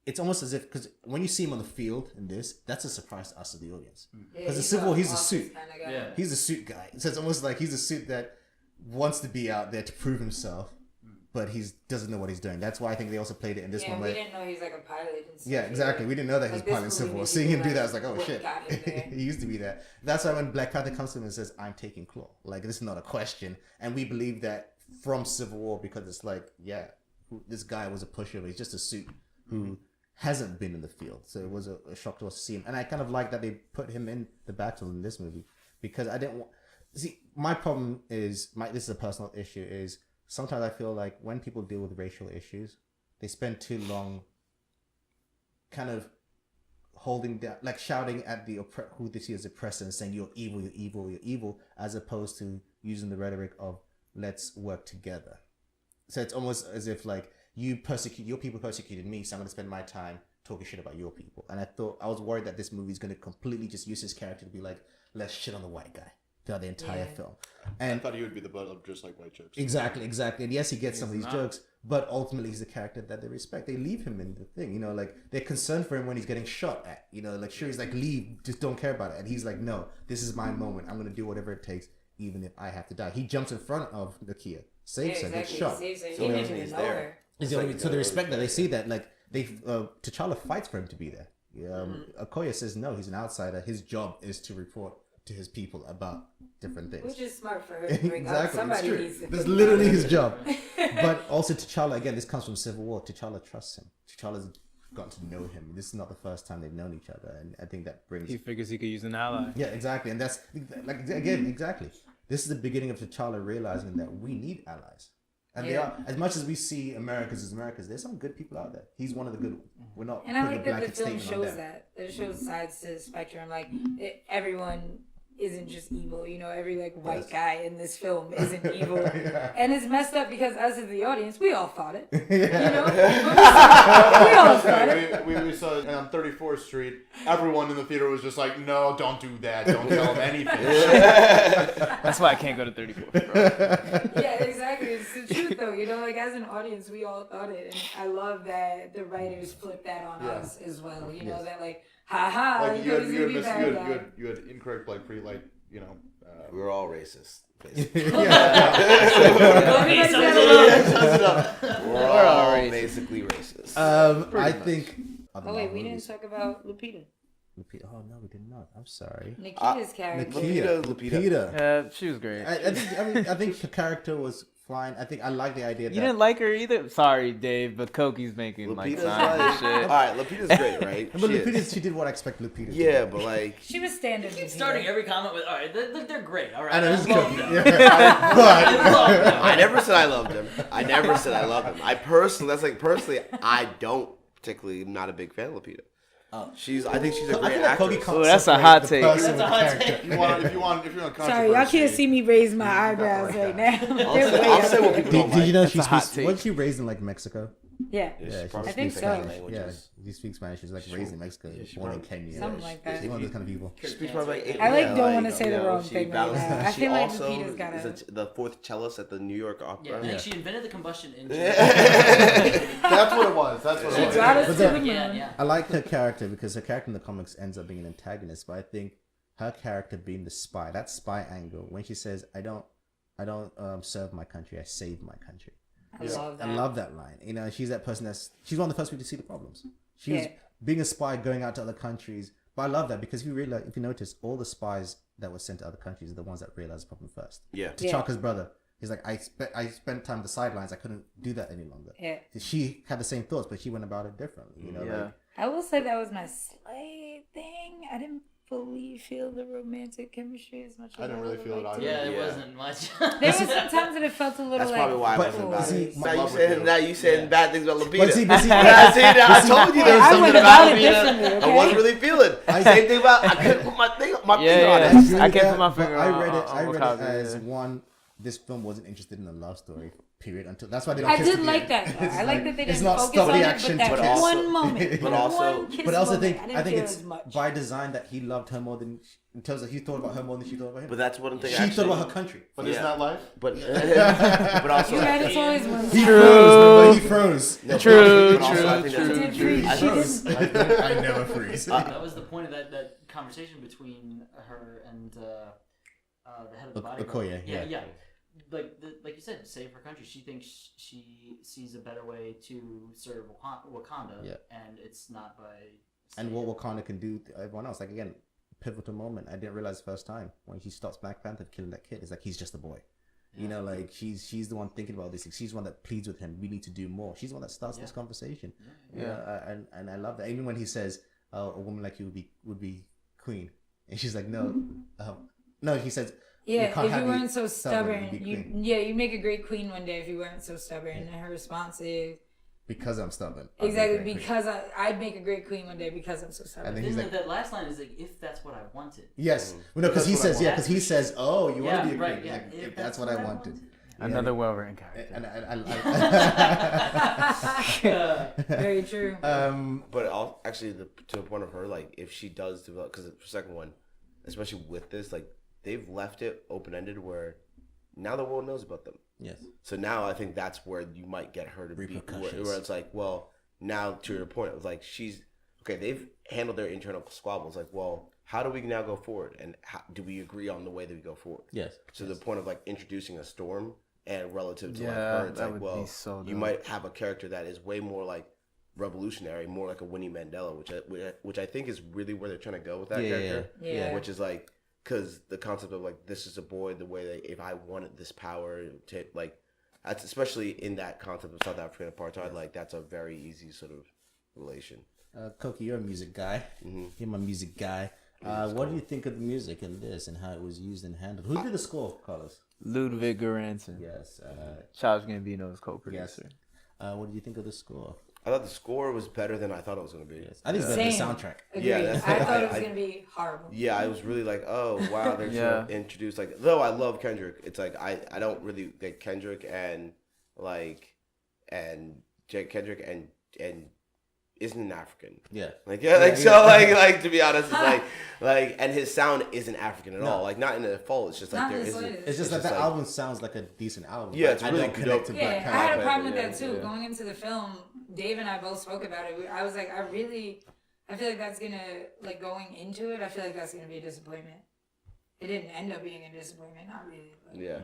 it's almost as if, because when you see him on the field in this, that's a surprise to us as the audience. Yeah, Because in Civil War, he's a office suit. kinda guy. Yeah. He's a suit guy. So it's almost like he's a suit that wants to be out there to prove himself, but he doesn't know what he's doing. That's why I think they also played it in this Yeah, one. we Like, didn't know he's like a pilot. And stuff yeah, exactly. We didn't know that he was Like, this pilot in Civil movie War. made Seeing you him do that, I was realize like, oh what shit. got him there. He used to be that. That's why when Black Panther comes to him and says, I'm taking Claw. Like, this is not a question. And we believe that from Civil War because it's like, yeah, this guy was a pushover. He's just a suit who hasn't been in the field. So it was a shock to us to see him. And I kind of like that they put him in the battle in this movie because I didn't want... See, my problem is, this is a personal issue, is sometimes I feel like when people deal with racial issues, they spend too long kind of holding down, like shouting at who they see as oppressor and saying, you're evil, you're evil, you're evil, as opposed to using the rhetoric of, let's work together. So it's almost as if like, your people persecuted me, so I'm going to spend my time talking shit about your people. And I was worried that this movie is going to completely just use his character to be like, let's shit on the white guy throughout the entire film. And I thought he would be the butt of just like white jokes. Exactly. And yes, he gets some of these jokes, but ultimately he's a character that they respect. They leave him in the thing, you know, like they're concerned for him when he's getting shot at, you know, like sure, he's like, leave, just don't care about it. And he's like, no, this is my moment. I'm going to do whatever it takes, even if I have to die. He jumps in front of Nakia, saves her, gets shot. Saves her. So He the didn't reason even he's know there. her. So they respect that. They see that, like, T'Challa fights for him to be there. Okoye says no, he's an outsider. His job is to report to his people about different things. Which is smart for her to bring up. Exactly, Somebody it's needs true. to That's figure literally out. his job. But also T'Challa, again, this comes from Civil War. T'Challa trusts him. T'Challa's gotten to know him. This is not the first time they've known each other, and I think that brings. He figures he could use an ally. Yeah, exactly, and that's like again, exactly. This is the beginning of T'Challa realizing that we need allies. And they are, as much as we see Americas as Americas, there's some good people out there. He's one of the good ones. We're not And I putting like a that the blanket film statement on shows that. that. It shows sides to the spectrum. Like, everyone isn't just evil. You know, every, like, white guy in this film isn't evil. And it's messed up because us as the audience, we all thought it. You know? we all thought it. We saw it on 34th Street. Everyone in the theater was just like, no, don't do that. Don't tell him anything. That's why I can't go to 34. Bro. Yeah, exactly. It's the truth, though. You know, like, as an audience, we all thought it. And I love that the writers flipped that on us as well. You know, that, like, ha-ha, Like you bad you had incorrect, like, you know. We're all racist. Basically. Okay, sums it up. We're all basically racist. I think. Oh, wait, we didn't talk about Lupita. Oh no, we did not. I'm sorry. Nikita's character. Lupita. Yeah, she was great. I think the character was fine. I think I like the idea. You didn't like her either? Sorry, Dave, but Koki's making like Lupita's signs and shit. Alright, Lupita's great, right? But Lupita, she did what I expect Lupita to do. Yeah, but like... She was standard. Keep starting every comment with, all right, they're great, all right. I know, this is love Koki. them. Yeah. I love them. I never said I loved him. I never said I loved him. I personally, I don't particularly, am not a big fan of Lupita. Oh. I think she's a I great feel like Kogi actress. can't Oh, that's a separate hot the take. person That's a with the hot character. take. If you want controversy. Sorry, y'all can't see me raise my eyebrows right now. I'll say what people don't Did you know That's she a hot speaks? take. Wasn't she raised in like Mexico? Yeah, Yeah, probably I think speaks so. Spanish. Yeah, Languages. she speaks Spanish. She's like raised in Mexico. Yeah, she Born in probably- Kenya. Something like that. She's one of those kind of people. She speaks probably like I yeah, don't want to say you the know, wrong she thing right balances- now. I she feel like also Lupita's got is the fourth cellist at the New York Yeah, Opera. I think she invented the combustion engine. That's what it was. That's what She it was. brought us But to then- the moon. Yeah. I like her character because her character in the comics ends up being an antagonist, but I think her character being the spy, that spy angle, when she says, I don't serve my country, I save my country. I love that. I love that line. You know, she's that person she's one of the first people to see the problems. She was Yeah. being a spy going out to other countries. But I love that because if you notice, all the spies that were sent to other countries are the ones that realized the problem first. Yeah. T'Chaka's brother, he's like, I spent time on the sidelines. I couldn't do that any longer. Yeah. She had the same thoughts, but she went about it differently. You know, Yeah. like, I will say that was my slight thing. I didn't fully feel the romantic chemistry as much as I didn't really feel it liked either. Yeah, it Yeah. wasn't much. There was some times that it felt a little That's like. probably why I But- wasn't cool. about see, it. my- Now you saying bad things about Lupita. but see, Yeah, see, I told you there was I something went about about it Lupita differently, I okay? wasn't really feeling. Same thing about I couldn't put my finger on Yeah. it. I can't put my but finger I on- read it. on I read it Wakanda, as yeah. one. This film wasn't interested in a love story period until that's why they don't I kiss did at the like end. that though. I like that they It's didn't not focus stop on the it, action but that to kiss. one moment. But that also- one kiss But I also moment, think didn't I think feel it's as much. by design that he loved her more than in terms of he thought about her more than she thought about him. But that's one thing. She thought about her country. But Yeah. isn't that life? But but also You had it always one. He froze. But he froze. No, True, but also I think true, that's- true, She I Froze. think- I never freeze. That was the point of that conversation between her and the head of the bodyguard. Okoye, yeah. yeah. Like you said, save her country. She thinks she sees a better way to serve Wakanda, Yeah. and it's not by. And what Wakanda can do to everyone else. Like again, pivotal moment. I didn't realize the first time when she stops Black Panther killing that kid. It's like he's just a boy. You know, like she's the one thinking about these things. She's the one that pleads with him. We need to do more. She's the one that starts this conversation. And I love that. Even when he says, "Oh, a woman like you would be queen," and she's like, "No, no." He says, Yeah, can't if have you me weren't so stubborn, stubborn, you'd be queen." you'd make a great queen one day if you weren't so stubborn. And her response is "Because I'm stubborn." I'll be a exactly great queen." because I'd make a great queen one day because I'm so stubborn. And then Isn't he's like, that last line is like, if that's what I wanted. Yes, well, no, because he says, because he says, "Oh, you want to be a queen?" right, yeah. Like, If that's what I wanted. Another well-written character. And Very true. But actually, to the point of her, like, if she does develop, because the second one, especially with this, like, they've left it open-ended where now the world knows about them. Yes. So now I think that's where you might get her to be, where it's like, well, now to your point, it was like, they've handled their internal squabbles. Like, well, how do we now go forward? And how, do we agree on the way that we go forward? Yes. So the point of, like, introducing a Storm and relative to, like, Yeah, her, it's that like, would well, be so you dope. might have a character that is way more, like, revolutionary, more like a Winnie Mandela, which I think is really where they're trying to go with that character. Yeah. Which is like, because the concept of like, this is a boy, the way that if I wanted this power to, like, that's especially in that concept of South African apartheid, like, that's a very easy sort of relation. Koki, you're a music guy. You're my music guy. What do you think of the music in this and how it was used and handled? Who did the score, Carlos? Ludwig Göransson. Yes. Charles Gambino's co-producer. What did you think of the score? I thought the score was better than I thought it was going to be. Yes. I think it's better than the soundtrack. Agreed. Yeah, that's- I thought it was I- going to be horrible. Yeah, I was really like, oh wow, they're sort of introduced, like, though I love Kendrick, it's like I don't really like Kendrick and Jake Kendrick and isn't an African. Yeah. Like like to be honest, it's like and his sound isn't African at all. Like not in the fault. It's just like Not there in the isn't. slightest. It's just that the album sounds like a decent album. Yeah, but it's I really don't connect to dope. Black Yeah, I Panther. had a problem with Yeah, that too. yeah. Going into the film, Dave and I both spoke about it. I was like, I feel like that's gonna, like, going into it, I feel like that's gonna be a disappointment. It didn't end up being a disappointment, not really. But, Yeah. you know.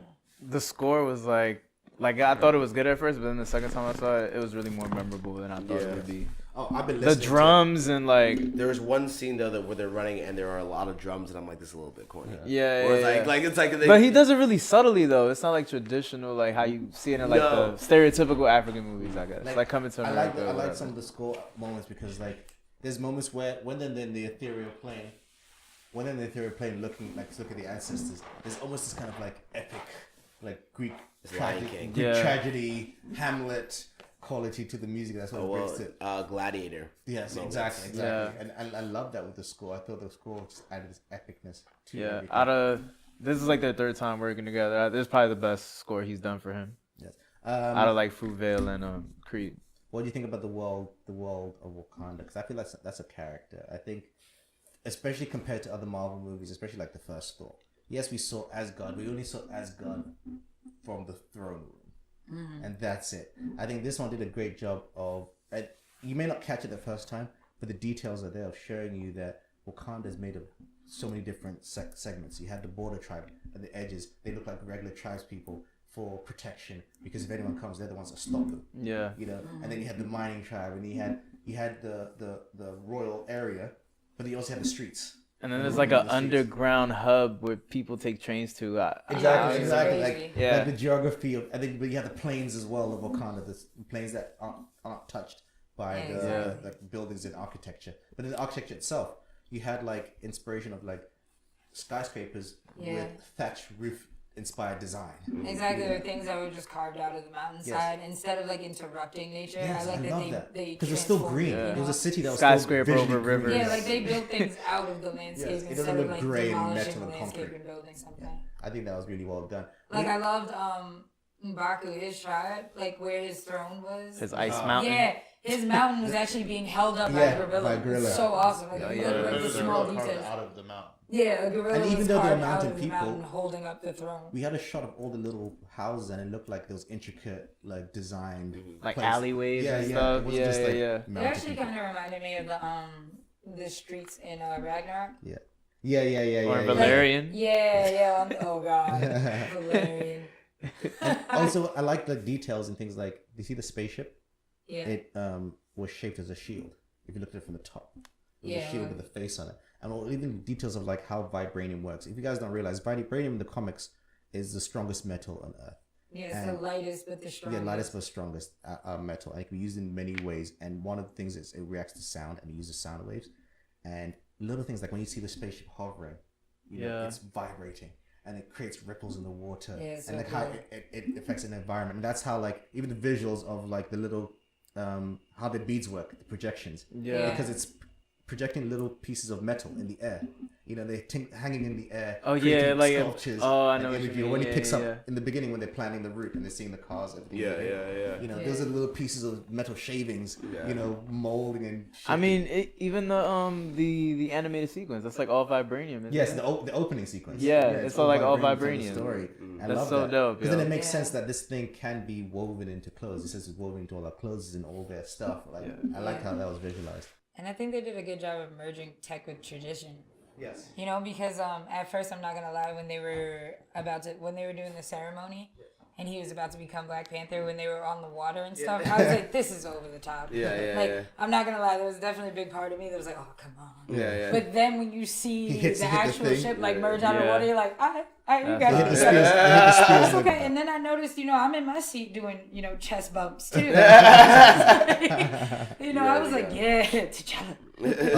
The score was like I thought it was good at first, but then the second time I saw it, it was really more memorable than I thought it would be. Oh, I've been The listening drums and like There was one scene though where they're running and there are a lot of drums and I'm like, this is a little bit corny. yeah, Or yeah, it's like they, but he does it really subtly though. It's not like traditional, like how you see it in like No. the stereotypical African movies. I guess like Coming to I America. like or some whatever. of the score moments because like there's moments where when they're in the ethereal plane, look at the ancestors. There's almost this kind of like epic, like Greek Lion King. tragedy, Hamlet quality to the music. That's what it brings to. Gladiator. Yes, moments. exactly. Yeah. And I love that with the score. I thought the score just added this epicness to Yeah, everything. this is like their third time working together. This is probably the best score he's done for him. Yes. Out of like Fruitvale and Creed. What do you think about the world of Wakanda? Because I feel that's a character. I think, especially compared to other Marvel movies, especially like the first Thor. Yes, we saw Asgard. We only saw Asgard from the throne room, and that's it. I think this one did a great job of. You may not catch it the first time, but the details are there of showing you that Wakanda is made of so many different segments. You had the border tribe at the edges; they look like regular tribespeople for protection because if anyone comes, they're the ones that stop them. Yeah. You know, and then you had the mining tribe, and you had the royal area, but you also had the streets. And then there's like an underground hub where people take trains to. Exactly. Crazy. Like the geography of, but you have the plains as well of Wakanda, the plains that aren't touched by the buildings and architecture. But in the architecture itself, you had like inspiration of like skyscrapers with thatch roof inspired design. Exactly, or things that were just carved out of the mountainside instead of like interrupting nature. Yes, I like love that they because it's still transformed green. it, you It was know? a city that was Skyscraper still over visually green. rivers. Yeah, like they built things out of the landscape Yes, it instead doesn't of look like grey and demolishing metal the and landscape concrete. and building something. I think that was really well done. Like I loved M'Baku, his tribe, like where his throne was. His ice mountain. Yeah, his mountain was actually being held up by Yeah, a gorilla. by a gorilla. It's so awesome. Like, Oh, you yeah. look, like the There's a small gorilla carved details. out of the mountain. Yeah, a gorilla And even was though there are carved out mountain of the people- mountain holding up the throne. We had a shot of all the little houses, and it looked like those intricate, like designed, Like place. alleyways and It stuff. wasn't Yeah, just, like, yeah. It mountain actually people. kind of reminded me of the streets in Ragnarok. Yeah. Or Valerian. Yeah. Oh god, Valerian. Also, I like the details and things like, you see the spaceship? Yeah. It was shaped as a shield. If you look at it from the top, it was a Yeah. shield with a face on it, and even details of like how vibranium works. If you guys don't realize, vibranium in the comics is the strongest metal on Earth. Yeah, it's the lightest but the strongest. Yeah, lightest but strongest metal. And it can be used in many ways. And one of the things is it reacts to sound, and it uses sound waves. And little things like when you see the spaceship hovering, you know, Yeah. it's vibrating, and it creates ripples in the water, Yeah, it's and so like how cool. it affects an environment. And that's how like even the visuals of like the little how the beads work, the projections. Yeah. Because it's projecting little pieces of metal in the air. You know, they're hanging in the air. Oh, creating yeah, like sculptures. I and know what you imagery. mean. When he Yeah, picks yeah, up yeah. in the beginning when they're planning the route and they're seeing the cars at the Yeah, beginning. yeah. You know, Yeah. those are little pieces of metal shavings. Yeah. You know, molding and. I mean, even the animated sequence, that's like all vibranium. Isn't Yes, it? the opening sequence. Yeah, it's all like all from the vibranium. Story. I That's love so that. dope, Because then yo. it makes Yeah. sense that this thing can be woven into clothes. It says it's woven into all our clothes and all their stuff. Like I like how that was visualized. And I think they did a good job of merging tech with tradition. Yes. You know, because at first I'm not gonna lie, when they were doing the ceremony, and he was about to become Black Panther, when they were on the water and stuff, I was like, this is over the top. Like, I'm not gonna lie, there was definitely a big part of me that was like, oh come on. Yeah. But then when you see He hit the the actual thing. ship like merge out of the Yeah. water, you're like, all right, you That's got Hit it. the You spears. got it. Hit the spears. It's okay. And then I noticed, I'm in my seat doing, chest bumps too. I was like, yeah, T'Challa.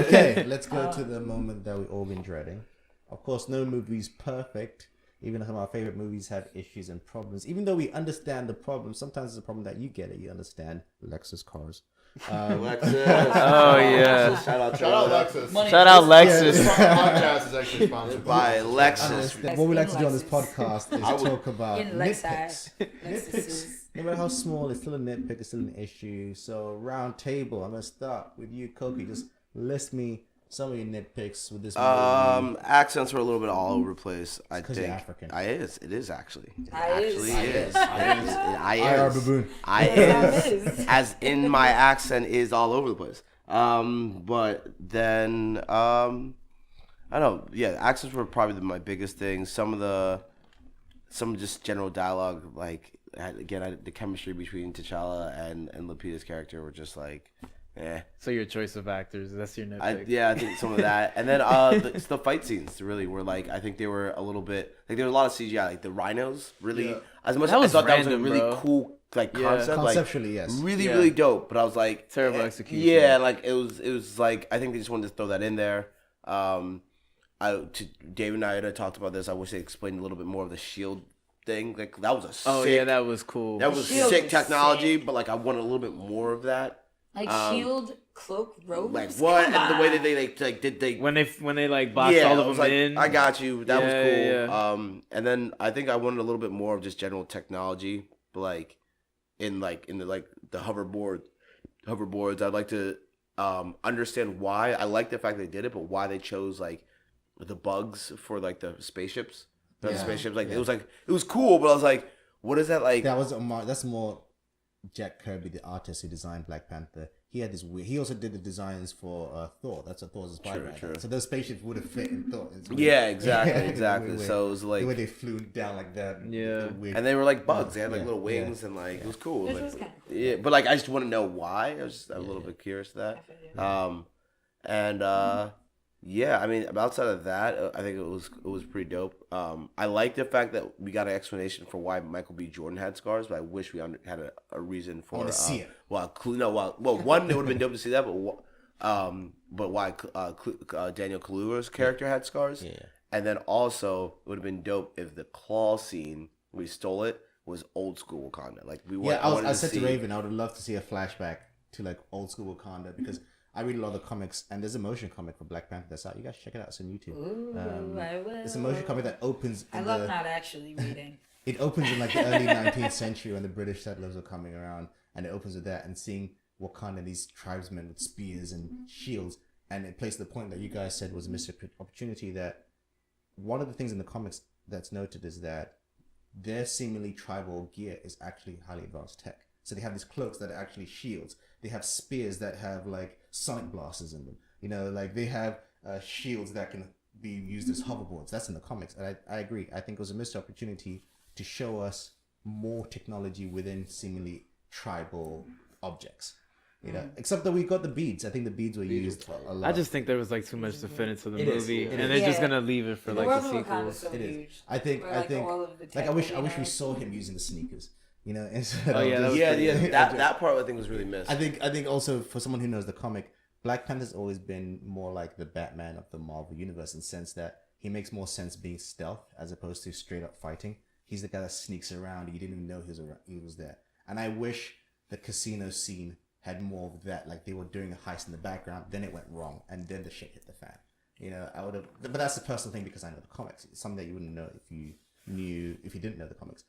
Okay, let's go to the moment that we've all been dreading. Of course, no movie's perfect. Even some of our favorite movies have issues and problems. Even though we understand the problem, sometimes it's a problem that you get it. You understand Lexus cars. Lexus. Oh, yeah. Shout out Shout out Lexus. Money. Shout out This Lexus. podcast is actually sponsored by Lexus. What we like to do on this Lexus. podcast is talk about In nitpicks. Lexus. Nitpicks. No matter how small, it's still a nitpick. It's still an issue. So round table. I'm gonna start with you, Koki. Just list me some of your nitpicks with this movie. Accents were a little bit all over the place. I 'cause think you're African. It is actually. It I is. actually I is. I I are is. baboon. I Yes, is. I is. As in my accent is all over the place. But then I don't know. Yeah, accents were probably my biggest thing. Some just general dialogue, like again, the chemistry between T'Challa and Lupita's character were just like, eh. So your choice of actors, that's your nitpick. I think some of that, and then the fight scenes really were like, I think they were a little bit like there was a lot of CGI, like the rhinos really. As much That as was I thought that was a random, really bro. cool like Yeah. concept, like Conceptually, yes. really Yeah. really dope. But I was like Terrible eh, execution. Yeah, like it was like I think they just wanted to throw that in there. David and I had talked about this. I wish they explained a little bit more of the shield thing. Like that was a Oh sick, yeah, that was cool. that was shield sick was technology. sick. But like I wanted a little bit more of that. Like shield, cloak, robes. Like what? Come And the way that on. they like did they when they like boxed all I of was them like, in. I got you. That was Yeah, cool. yeah. And then I think I wanted a little bit more of just general technology, but like in the hoverboards. I'd like to understand why. I like the fact they did it, but why they chose like the bugs for like the spaceships. The Yeah. spaceships, like it was cool, but I was like, what is that like? That's more Jack Kirby, the artist who designed Black Panther. He had this weird. He also did the designs for Thor. That's what Thor's inspired by. True. So those spaceships would have fit in Thor. It's weird. Yeah, exactly, Yeah, exactly. weird. So it was like, the way they flew down like that. Yeah. weird. and they were like bugs. They had like Yeah, little wings and like it was cool. Which Like, was kinda cool. yeah, but like I just want to know why. I was just a little bit curious to that. Yeah, I mean, outside of that, I think it was pretty dope. I like the fact that we got an explanation for why Michael B. Jordan had scars, but I wish we had a reason for. I wanna see it. Well, one, it would have been dope to see that, but why Daniel Kaluuya's character had scars, and then also it would have been dope if the claw scene we stole it was old school Wakanda. Like I said to Raven, I would love to see a flashback to like old school Wakanda because I read a lot of the comics and there's a motion comic for Black Panther that's out. You guys check it out. It's on YouTube. Ooh, I will. It's a motion comic that opens. I love not actually reading. it opens in like the early 19th century when the British settlers were coming around, and it opens with that and seeing Wakanda, these tribesmen with spears and shields, and it plays to the point that you guys said was a missed opportunity. That one of the things in the comics that's noted is that their seemingly tribal gear is actually highly advanced tech. So they have these cloaks that are actually shields. They have spears that have like sonic blasters in them. You know, like they have shields that can be used as hoverboards. That's in the comics, and I agree. I think it was a missed opportunity to show us more technology within seemingly tribal objects. You know, except that we got the beads. I think the beads were used a lot. I just think there was like too much to fit into the It is. movie, It and is. they're just Yeah. gonna leave it for The like world the of Wakanda is sequels. so It is. huge. I think All of the like tech I wish that we we have. saw him using the sneakers. You know, instead Oh, of yeah, that just- was Yeah, that part I think was really missed. I think also for someone who knows the comic, Black Panther's always been more like the Batman of the Marvel universe in the sense that he makes more sense being stealth as opposed to straight up fighting. He's the guy that sneaks around. You didn't even know he was there. And I wish the casino scene had more of that. Like they were doing a heist in the background, then it went wrong, and then the shit hit the fan. You know, I would have. But that's a personal thing because I know the comics. It's something that you wouldn't know if you didn't know the comics.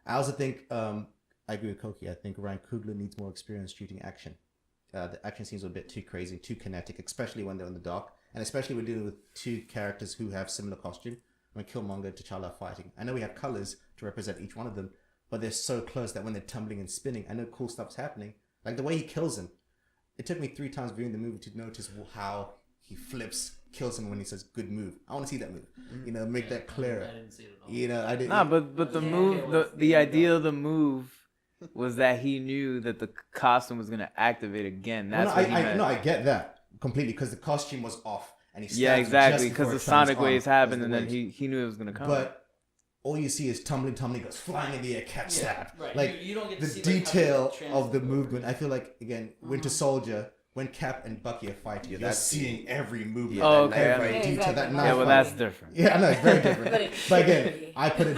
I also think I agree with Koki. I think Ryan Coogler needs more experience shooting action. The action scenes are a bit too crazy, too kinetic, especially when they're in the dark, and especially we're dealing with two characters who have similar costume. When Killmonger and T'Challa are fighting, I know we have colors to represent each one of them, but they're so close that when they're tumbling and spinning, I know cool stuff's happening. Like the way he kills him, it took me 3 times viewing the movie to notice how he flips, kills him when he says "good move." I want to see that move. You know, make that clearer. I didn't see it at all. You know, I didn't. Nah, but the move, the idea of the move was that he knew that the costume was gonna activate again. That's what he meant. I get that completely because the costume was off and he Yeah, stabs exactly. just Because before the it turns sonic on, waves as happened, the and then waves. he knew it was gonna come. But all you see is tumbling, goes flying in the air, cat stab. right. Like You don't get to the see, like, how detail they of the transfer. movement. I feel like again, Winter Soldier, when Cap and Bucky are fighting, you're that's- seeing every movement. Yeah, Oh, that okay. knife Every fight. detail, that Exactly. knife yeah, well, fight. that's different. Yeah, I know it's very different. But it But should again, be. I put it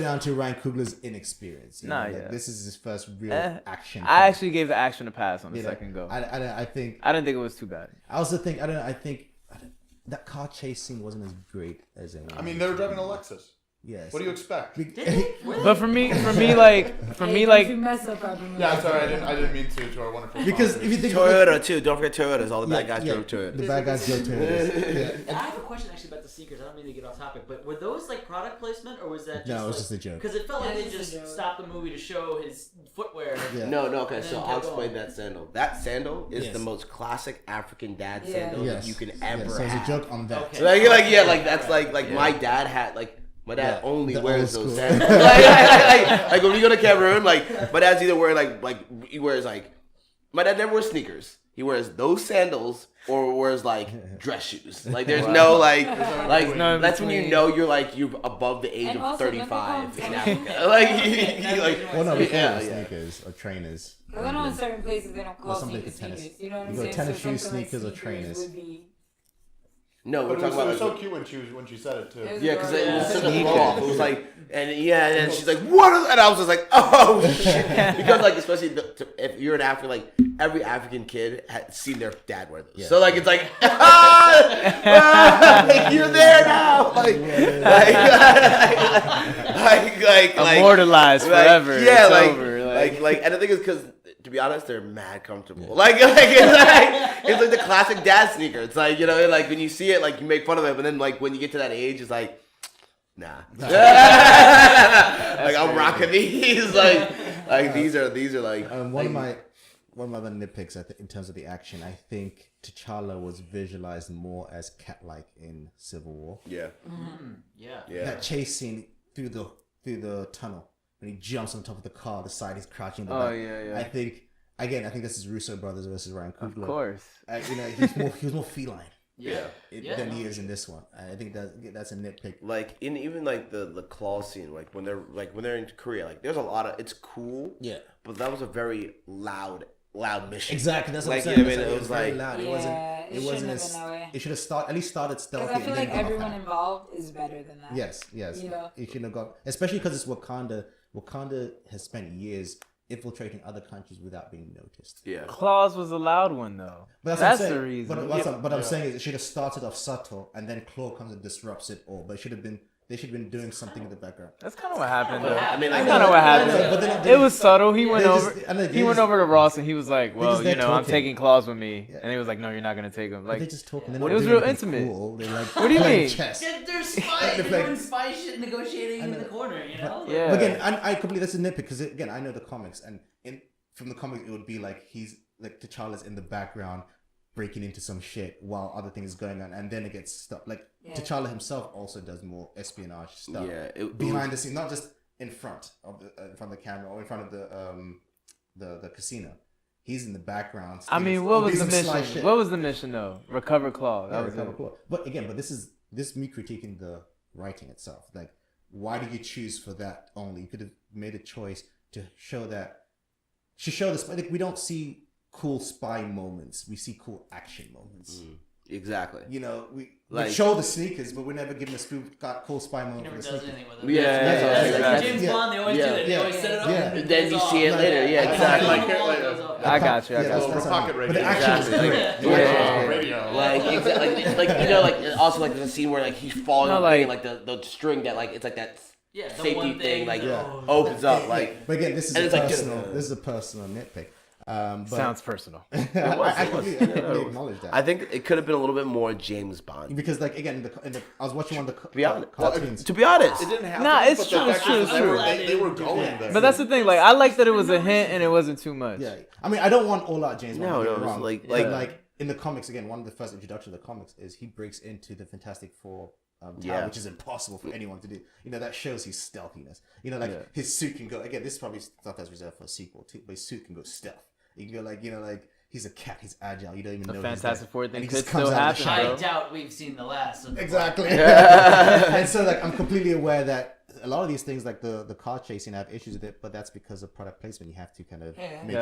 down to Ryan Coogler's inexperience. You know, Nah, like, yeah. This is his first real action. I film. actually gave the action a pass on the You know, second go. I think I didn't think it was too bad. I also think I think that car chase scene wasn't as great as it was. I mean, they were driving a Lexus. Yes. What do you expect? But for me, like, You mess up Robin Yeah, sorry, I didn't mean to our wonderful because sponsors. if you think Toyota too. Don't forget Toyotas. All the bad guys drove Toyotas. the bad guys go Toyotas. I have a question actually about the sneakers. I don't mean to get off topic, but were those like product placement or was that just No, it was like, just a joke. Because it felt like Yeah, they it's just a just joke. stopped the movie to show his footwear. Yeah. No, okay, And so then I'll kept explain going. that sandal. That sandal is Yes. the most classic African dad Yeah. sandal Yes. that you can Yes, ever so it's a have. joke on that. Okay. Like that's like Yeah. my dad had my dad Yeah, only the wears old those school. sandals. like when we go to Cameroon, like my dad's either wearing like he wears like my dad never wears sneakers. He wears those sandals or wears like dress shoes. Like there's no like no in that's when you between. know you're above the age And of also, don't they call 35 in them Africa. Like Well, no, we Yeah, call them yeah. sneakers or trainers. Because I know in certain places they don't call something sneakers for tennis. sneakers. You know what I'm You go saying? tennis So shoes, something like sneakers, or sneakers trainers. would be- no, But we're it talking was about so cute when she said it too. It was yeah, because it was such a Sneakers. blow off. It was like, and then she's like, "What?" And I was just like, "Oh shit!" Because like, especially if you're an African, like every African kid had seen their dad wear those. Yeah. So like, it's like, like, you're there now, like Immortalized forever. Yeah, It's like, over, like, and the thing is, because to be honest, they're mad comfortable. It's like the classic dad sneaker. It's like, you know, like when you see it, like you make fun of it, but then like when you get to that age, it's like, nah. Like I'm rocking these. Like these are like One of my other nitpicks in terms of the action, I think T'Challa was visualized more as cat-like in Civil War. yeah. Yeah. That chase scene through the tunnel when he jumps on top of the car, the side he's crouching. The Oh, back. yeah. I think this is Russo brothers versus Ryan Coogler. Of course. You know, he was more feline Yeah. than he is in this one. I think that's a nitpick. Like in even like the claw scene, like when they're in Korea, like there's a lot of it's cool. Yeah. But that was a very loud mission. Exactly, that's what Like, I'm saying. you know what I mean? It was very like loud. Yeah, It it wasn't shouldn't as. have been that way. It should have at least started stealthy. Because I feel and then like gone everyone off. involved is better than that. Yes. You know? It shouldn't have gone, especially because it's Wakanda. Wakanda has spent years infiltrating other countries without being noticed. Yeah. Claws was a loud one though. But That's what I'm the saying. reason. But I'm saying is it should have started off subtle, and then Claw comes and disrupts it all. But it should have been They should have been doing something in the background. That's kind of what happened. Though. I mean, That's I kind of know, what happened. but then- It was subtle. He went they over. just- I know, they He went just- over to Ross and he was like, "Well, just there you know, I'm talking. taking claws with me," Yeah. and he was like, "No, you're not gonna take them." Like, Like, they just talking. it was real intimate. Cool. They're like, What do you playing mean? chess. Yeah, they're spies. They're They're like- doing spy shit, negotiating in the corner. You know. Yeah. But again, I completely that's a nitpick because again, I know the comics, and from the comics, it would be like he's like T'Challa's in the background breaking into some shit while other things going on, and then it gets stopped. Like T'Challa himself also does more espionage stuff. Yeah, behind the scenes, not just in front of the camera or in front of the casino. He's in the background. I mean, what was the mission? What was the mission though? Recover claw. That was it. Cool. But again, this me critiquing the writing itself. Like, why did you choose for that only? You could have made a choice to show this. Like, we don't see cool spy moments. We see cool action moments. Exactly. You know, we Like- show the sneakers, but we're never given a cool spy He moment. never for the does sneakers. anything with it. Yeah, Yeah, It's like exactly. James Bond. They always do that. They always set it up. Yeah. And Then you see it later. Yeah, Like, exactly. like, Like, I got you. I Yeah, got you. that's pocket how- radio. But the action is Exactly. great. Yeah. Radio. Like, like you know, like also like the scene where like he's falling, No, on like- the string that like it's like that Yeah, the safety one thing thing like that- opens up like. But again, this is And a it's like, personal. dude. This is a personal nitpick. But Sounds personal. I completely acknowledge that. I think it could have been a little bit more James Bond. Because, like, again, I was watching one of the To be honest, cartoons. to be honest, It didn't happen. Nah, it's but true, the it's fact true, is it's true. They were going there. But that's the thing. Like, I like that it was a hint and it wasn't too much. Yeah, I mean, I don't want all out James Bond. No, don't get no, me it's wrong. like- But, like- like in the comics, again, one of the first introductions of the comics is he breaks into the Fantastic Four tower, Yeah. which is impossible for anyone to do. You know, that shows his stealthiness. You know, like Yeah. his suit can go. Again, this is probably stuff that's reserved for a sequel too. But his suit can go stealth. You can go like, you know, like he's a cat. He's agile. You don't even The know. Fantastic he's there. Four And thing he could just comes still out of the happen, shadow. I doubt we've seen the last of the Exactly. And so, like, I'm completely aware that a lot of these things, like the car chasing, I have issues with it, but that's because of product placement. You have to kind of make Yeah,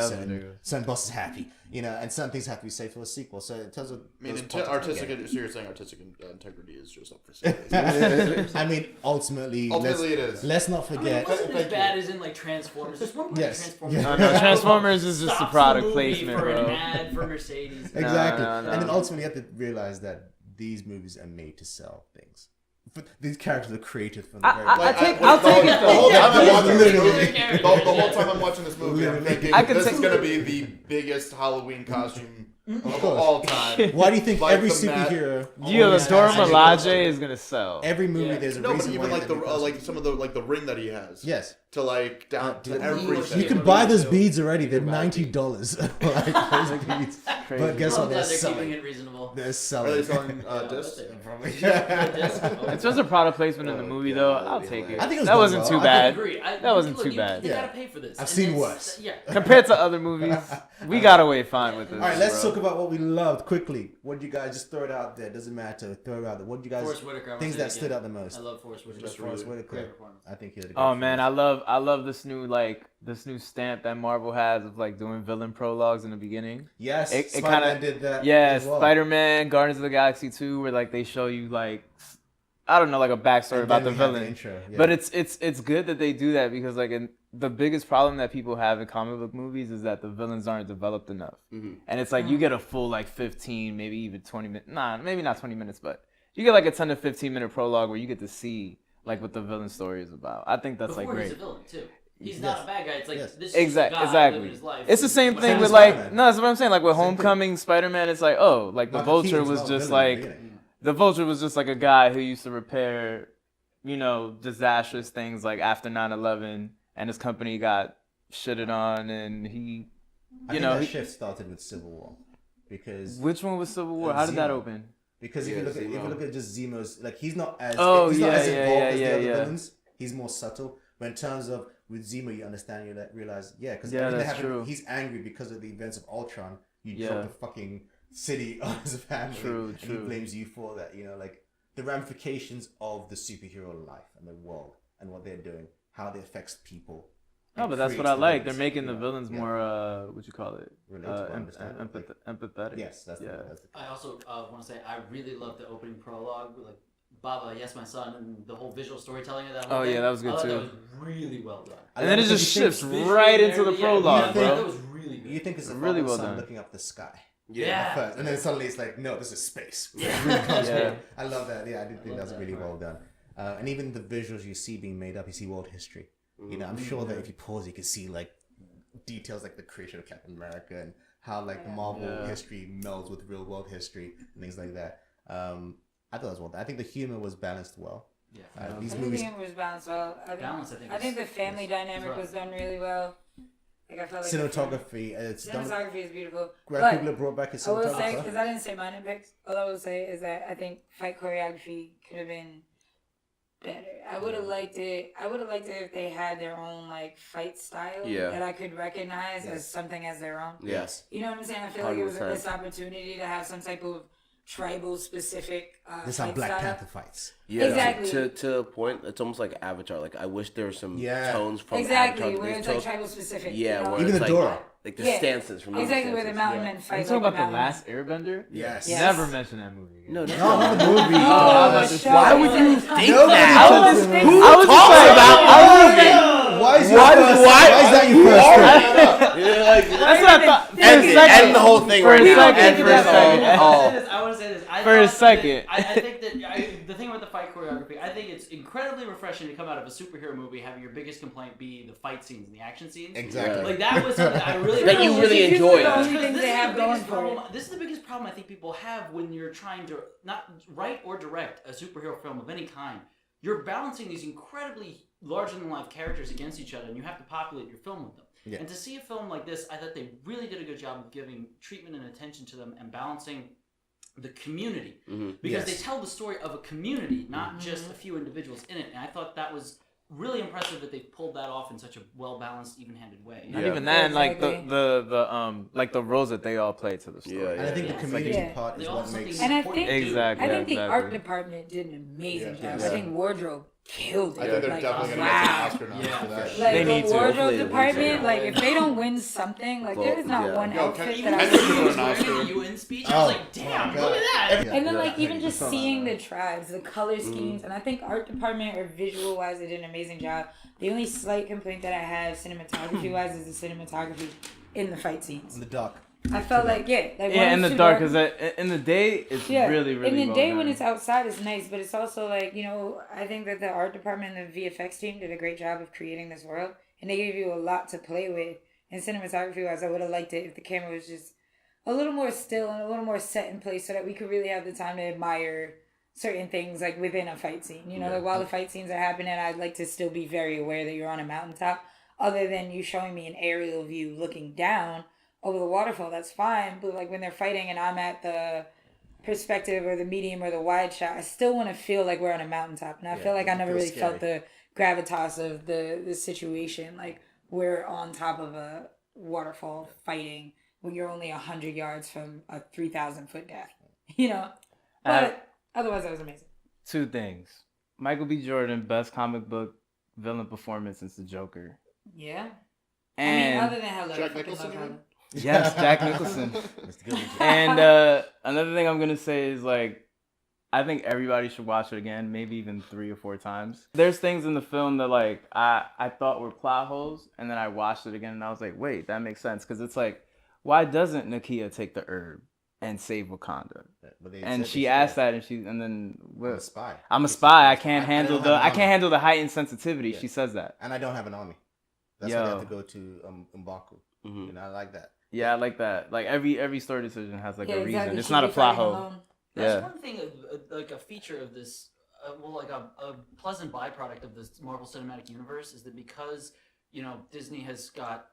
certain bosses happy, you know, and certain things have to be safe for a sequel. So in terms of I mean, those parts, artistic. I get it. So you're saying artistic integrity is just up for sale. I mean, ultimately, Ultimately, it is. Let's not I mean, forget. it wasn't as bad as in like Transformers. There's one point in Yes. Transformers. Yeah. No, no, Transformers is just a Stops product the movie placement, for an bro. ad for Mercedes. Exactly. no. And then ultimately, you have to realize that these movies are made to sell things. But these characters are created from the very I'll take it though. whole time I'm Yeah, watching this literally. movie, the whole time I'm watching this movie, I'm thinking I can this take- is gonna be the biggest Halloween costume of course. all time. Why do you think Like every the Matt- superhero? Yo, the always Dora has a Milaje costume? is gonna sell. Every movie, Yeah. there's a No, but reason even why like they the have a like some of the like the ring that he has. Yes. To like down to Dude, everything. You can buy those beads already. They're $90. Like those beads. But guess I'm what? They're glad they're keeping selling. it reasonable. They're Are they selling. selling Yeah, discs? It's just a product placement in the movie, though. I'll take it. I think it was That done wasn't well. too I bad. Agree. That wasn't too bad. You Yeah. gotta pay for this. I've And seen it's- worse. Yeah. Compared to other movies, we got away fine with this. All right, let's bro. talk about what we loved quickly. What did you guys just throw it out there? Doesn't matter. Throw it out there. What did you guys? Forrest Whitaker. I wanna Things say it that stood again. out the most. I love Forrest Whitaker. Just Forrest Great Whitaker. performance. I think he did a Oh great man, performance. I love this new stamp that Marvel has of like doing villain prologues in the beginning. Yes, it Spider-Man kinda- did that. Yeah, as well. Spider-Man, Guardians of the Galaxy 2, where like they show you like I don't know, like a backstory And about the then we have villain. intro, yeah. But it's good that they do that because like the biggest problem that people have in comic book movies is that the villains aren't developed enough. And it's like you get a full like 15, maybe even 20 minutes. Nah, maybe not 20 minutes, but you get like a 10 to 15 minute prologue where you get to see like what the villain story is about. I think that's Before like great. he's a villain too. He's Yes. not a bad guy. It's like Yes. this is just a guy Exactly. living his life. It's the same But thing Same with as like Spider-Man. no, that's what I'm saying. Like with Same Homecoming, Spider-Man, it's like oh, like the Michael Vulture Keaton's was not just villain in like the beginning. the Vulture was just like a guy who used to repair, disastrous things like after 9/11, and his company got shitted on, and he, I you think know, that he, shift started with Civil War because which one was Civil War? How did that Zemo. open? Because if Yeah, you look at just Zemo's, like he's not as Oh, he's not yeah, as yeah, involved yeah, as yeah, the other yeah. villains. He's more subtle. But in terms of with Zemo, you understand, realize, because Yeah, that's true. He's angry because of the events of Ultron. You Yeah. drop the fucking city on his family, True, and he true. blames you for that. Like the ramifications of the superhero life and the world and what they're doing, how it affects people. No, and but that's what creates I the like. They're villains, making the villains Yeah. more what you call it? Relatable, understandable. Empathetic. Yes, that's yeah. that's the I also want to say I really love the opening prologue, like Baba, Yes My Son, and the whole visual storytelling of that. Whole Oh, yeah, thing. that was good, I thought too. That was really well done. I And then love it because just you think- shifts right into the Yeah, prologue, yeah, That bro. was really good. You think it's a Really really well son done. looking up the sky. Yeah. First, and then suddenly it's like, no, this is space. Yeah. Really comes Yeah. from- I love that. Yeah, I did think that was really well done. And even the visuals you see being made up, you see world history. You know, I'm sure that if you pause, you can see like details like the creation of Captain America and how like Marvel history melds with real world history and things like that. I thought it was well done. I think the humor was balanced well. Yeah. These I think movies. the humor was balanced well. I think the family was dynamic right. was done really well. Like I felt like Cinematography, it's done. cinematography is beautiful. Greg Coogler brought back his I will say, cinematographer. because I didn't say my nitpicks, all I will say is that I think fight choreography could have been better. I would have liked it. I would have liked it if they had their own like fight style that I could recognize as something as their own. Yes. You know what I'm saying? I feel like it was a 100%. missed opportunity to have some type of tribal specific This is how fight Black style. Panther fights. Yeah, Exactly. To a point, it's almost like Avatar. Like I wish there were some Yeah. tones from Exactly, Avatar. where that it's they like took. tribal specific. Yeah, you know? where Even it's the Dora. like the Yeah. stances from Exactly the where the stances. mountain Yeah. men Are you fight. talking like about a the mountain. last Airbender? Yes. Yes. Never mention that movie. No, No, not the movie. Why would you think that? I was just Who I was just talks like- about I was movie? Why is your first? Why is that your first? Yeah, like, That's what I thought. For a end second. the whole thing For right a now. second, End for a this second. all. I want to say this. I For a thought second. that- I think that the thing about the fight choreography, I think it's incredibly refreshing to come out of a superhero movie having your biggest complaint be the fight scenes and the action scenes. Exactly. Like that was something I really That you really These are enjoyed. the only Because things this they is have the going biggest for it. problem. This is the biggest problem I think people have when you're trying to not write or direct a superhero film of any kind. You're balancing these incredibly larger than life characters against each other, and you have to populate your film with them. Yeah. And to see a film like this, I thought they really did a good job of giving treatment and attention to them and balancing the community because they tell the story of a community, not just a few individuals in it. And I thought that was really impressive that they pulled that off in such a well balanced, even handed way. Not even that, and like the roles that they all play to the story. Yeah, And I think the Yeah. community Yeah. part is They all what have makes. something And I important think to do. Exactly. I think the exactly. art department did an amazing job. Yes. I think wardrobe killed it. I think they're Like, definitely going to wow. get some Oscar noms Yeah. for that. Like They the need to. wardrobe Hopefully they department, win. like if they don't win something, like there is not yeah. one Yo, outfit can- that I can- would can- use. an Oscar. During the UN speech, I was like, damn, look at that. And then Yeah, like even yeah, just yeah. seeing the tribes, the color schemes, and I think art department or visual wise they did an amazing job. The only slight complaint that I have cinematography wise is the cinematography in the fight scenes. In the dark. I felt like Yeah, when in it's the too dark, because in the day, it's really, really in the well day done. when it's outside is nice, but it's also like, you know, I think that the art department and the VFX team did a great job of creating this world, and they gave you a lot to play with. And cinematography wise, I would have liked it if the camera was just a little more still and a little more set in place so that we could really have the time to admire certain things like within a fight scene. You know, like while the fight scenes are happening, I'd like to still be very aware that you're on a mountaintop. Other than you showing me an aerial view looking down over the waterfall, that's fine. But like when they're fighting and I'm at the perspective or the medium or the wide shot, I still want to feel like we're on a mountaintop. And I feel like I never really felt the gravitas of the situation. Like we're on top of a waterfall fighting when you're only 100 yards from a 3,000 foot death. You know? But otherwise, that was amazing. Two things. Michael B. Jordan, best comic book villain performance since the Joker. Yeah. And I mean, other than Hello. Jack I fucking Nicholson, love you Hello. mean? yes, Jack Nicholson. And another thing I'm gonna say is like, I think everybody should watch it again, maybe even 3 or 4 times. There's things in the film that like I thought were plot holes, and then I watched it again and I was like, wait, that makes sense, because it's like, why doesn't Nakia take the herb and save Wakanda? And she asked that, and then I'm a spy. I'm a spy. I can't I handle don't the have an army. handle the heightened sensitivity. Yeah. She says that. And I don't have an army. That's Yo. why they have to go to M'Baku. Mhm. You know, I like that. Yeah, I like that. Like every story decision has like Yeah, a reason. exactly. It's She'd not a be plot fighting hole. alone. That's Yeah. one thing, like a feature of this, like a pleasant byproduct of this Marvel Cinematic Universe is that because, you know, Disney has got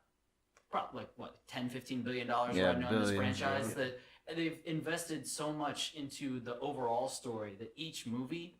probably like what, $10-15 billion Yeah, riding on this billions, franchise, that they've invested so much into the overall story that each movie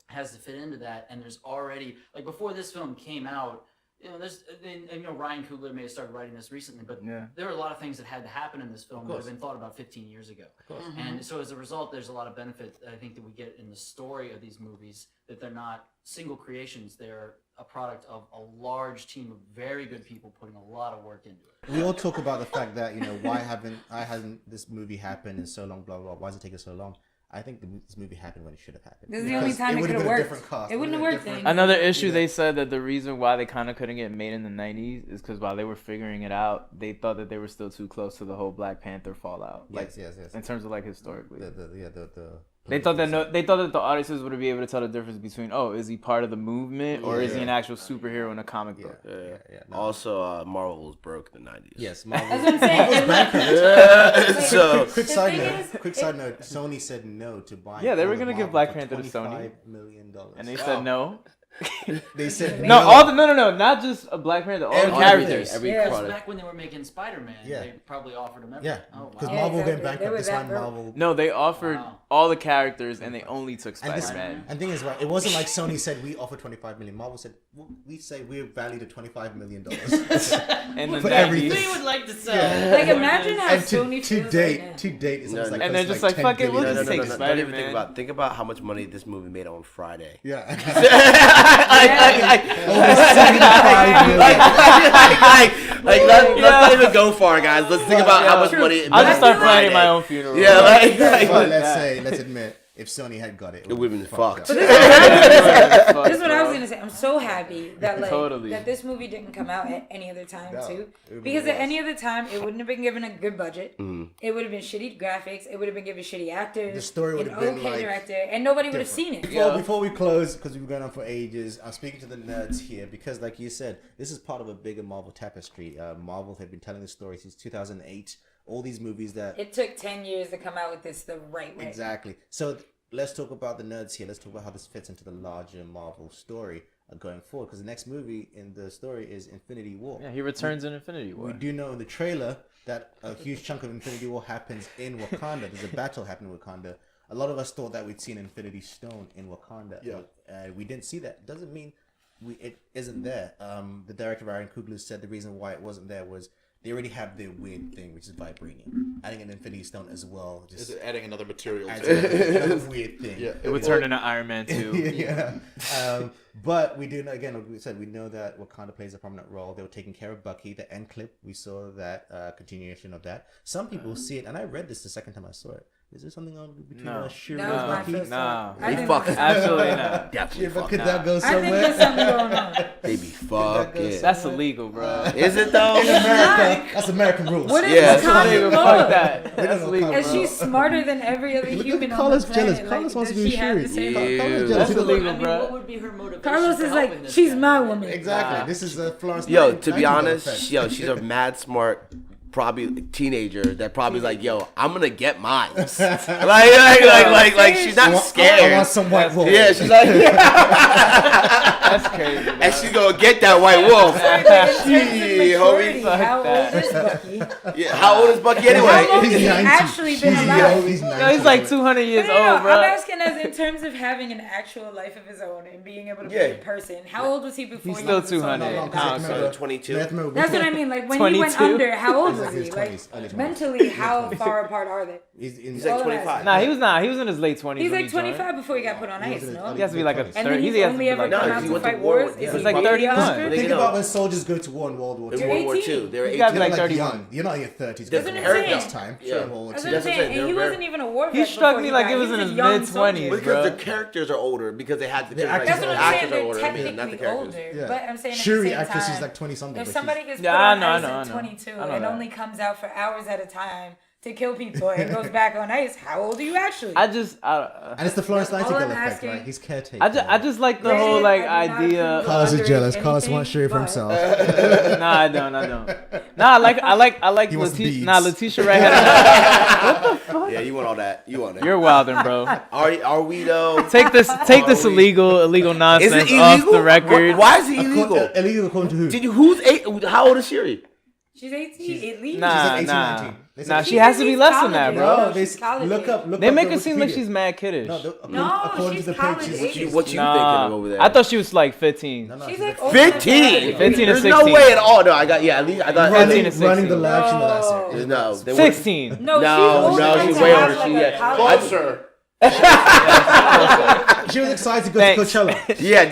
has to fit into that. And there's already, like before this film came out, you know, and you know, Ryan Coogler may have started writing this recently, but Yeah. there were a lot of things that had to happen in this film that course. have been thought about 15 years ago. Of course. And so as a result, there's a lot of benefit I think that we get in the story of these movies, that they're not single creations. They're a product of a large team of very good people putting a lot of work into it. We all talk about the fact that, you know, why hasn't this movie happened in so long, blah, blah, blah. Why is it taking so long? I think this movie happened when it should have happened. This is the only Because time it would've could have been a worked. different cast. It wouldn't have Would've worked been then. different- Another issue, Yeah. they said that the reason why they kind of couldn't get made in the 90s is because while they were figuring it out, they thought that they were still too close to the whole Black Panther fallout. Like, Yes. in terms of like historically. The They thought that the audiences would be able to tell the difference between is he part of the movement or is he an actual superhero in a comic book? No. Also, Marvel was broke in the 90s. Yes, Marvel. That's what I'm saying. So Quick side note. Sony said no to buying. Yeah, they all were of gonna give Marvel Black for Panther to Sony. $25 million. And they said no. They said No, no, not just a Black Panther, all the characters. Every Yeah. product. Back when they were making Spider-Man, Yeah. they probably offered him everything. Yeah, Oh, because wow. Marvel exactly. went They bankrupt. were This that time broke. Marvel. No, they offered all the characters and they only took And this, Spider-Man. and thing is, right, it wasn't like Sony said we offer 25 million. Marvel said we say we're valued at $25 million. And then For that everything. They would like to sell. Like, imagine how And Sony to feels date, right now. to date, it's No, almost no. like And they're close just to like, fuck it, we'll $10 just billion. take Don't even Spider-Man. think about how much money this movie made on Friday. Yeah. Let's not even go far, guys. Let's think about how much money. I'll just start planning Friday. my own funeral. Yeah, But let's admit, if Sony had got it, it would have been fucked. But this is what I was gonna say. I'm so happy that Totally. that this movie didn't come out at any other time No, too, it would've because been at any other time it wouldn't have been given a good budget. Mm. It would have been shitty graphics. It would have been given shitty actors. The story would an have been, okay like, director, and nobody would have seen it. Before we close, because we've been going on for ages, I'm speaking to the nerds here because, like you said, this is part of a bigger Marvel tapestry. Marvel had been telling the story since 2008. All these movies that It took 10 years to come out with this the right way. exactly. So let's talk about the nerds here. Let's talk about how this fits into the larger Marvel story going forward. Because the next movie in the story is Infinity War. Yeah, he returns in Infinity War. We do know in the trailer that a huge chunk of Infinity War happens in Wakanda. There's a battle happening in Wakanda. A lot of us thought that we'd seen Infinity Stone in Wakanda. Yeah. We didn't see that. Doesn't mean it isn't there. The director, Ryan Coogler, said the reason why it wasn't there was they already have their weird thing, which is vibranium. Adding an Infinity Stone as well. Is it adding another material adds to it? another weird thing. Yeah. It would turn into Iron Man 2. Yeah. But we do know, again, like we said, we know that Wakanda plays a prominent role. They were taking care of Bucky. The end clip, we saw that continuation of that. Some people see it, and I read this the second time I saw it. Is there something on between Shuri That and was my Bucky? first thought. Nah. I They think- fucking Absolutely not. definitely Yeah, but fuck could nah. that go I think somewhere? there's something going on. They be fucking. That's illegal, bro. Is it though? In America, that's American rules. What is Yeah, Wakanda Illegal, law? fuck that. That's know illegal, And bro. she's smarter than every other Look human at on Carlos the jealous. planet. Carlos wants to does be she have Shuri. the same? Yeah. Carlos That's jealous. illegal, I mean, bro. what would be her motivation? Carlos for is helping like, this she's guy? my woman. Exactly. This is a Florence. Yo, Nightingale to be honest, effect. she's a mad smart, probably teenager that probably like, yo, I'm gonna get mine. like she's not I want scared. some white wolf. Yeah, she's like, That's crazy. Bro. and she's gonna get that white wolf. In terms of Gee, maturity, homie. how old that. is Bucky? Yeah, how old is Bucky How anyway? long He's has he 90. actually been He's alive? He's 90. No, he's like 200 years No, old, bro. I'm asking as in terms of having an actual life of his own and being able to be Yeah. a person. How old was he before He's he still was a 200. solo No, act? because Oh, remember- so 22. you have to remember, That's what I mean. Like when he went 22? under, how old He's was like he? his Like 20s, early 20s. mentally, how far apart are they? He's like All I'm 25. asking. Nah, he was not. He was in his late 20s. He's when like he joined. 25 before he got put on ice, in his no? early He has to be like a 20s. And 30. then He's he's only ever No, come he out to went to fight war wars. with- Is he's he like 80, 31. 100? They Think know. about when soldiers go to war in World War In II. World War 18. II, they were You gotta 18. be like You're 31. young. You're not in your 30s. That's That's what I'm this saying. time. Yeah. Sure, in World War That's II. what I'm That's what I'm saying. saying. And he They're wasn't even a war He vet struck before me like died. he was in a his young mid-20s, soldier. Because bro. the characters are older because they had the The actors That's what the I'm saying. actors are They're older. I mean, not the technically characters. older, Yeah. but I'm saying Shuri at the actress, same she's time, like 20 something. if but somebody she's, gets put Yeah, on I ice know. at 22 I know and that. only comes out for hours at a time to kill people and goes back on ice, how old are you actually? I just, and it's the Florence All Nightingale I'm effect, asking- right? He's caretaker. I just like the Granted, whole like I do not idea. approve Carlos is underage jealous. Carlos anything, wants Shuri for but- himself. Nah, I don't. Nah, I like He wants beads. Letitia Wright had. Yeah, you want all that. You want it. You're wildin', bro. Are we though? Take this illegal Is nonsense it off illegal? the record. Why is it illegal? Illegal according to who? Did you? Who's eight? How old is Shuri? She's 18 at least. Nah, like 18, nah, 19. They nah. said- She has to be She's less than that, college bro. age. Bro, they She's college look up. They make the it seem like Wikipedia. she's mad kiddish. No, No, according she's to the college page, age. she's What you Nah, thinking over there? I thought she was like 15. No, She's she's like older than 15. that. 15 or There's 16. no way at all. No, I got at least I got running, 15 to running the 16. lab. She know that No. series. No, they wouldn't- 16. No, No, she's older no, than she's to way have, older. like, She- a yeah. college- Closer. She was excited to go Thanks. to Coachella. Yeah, a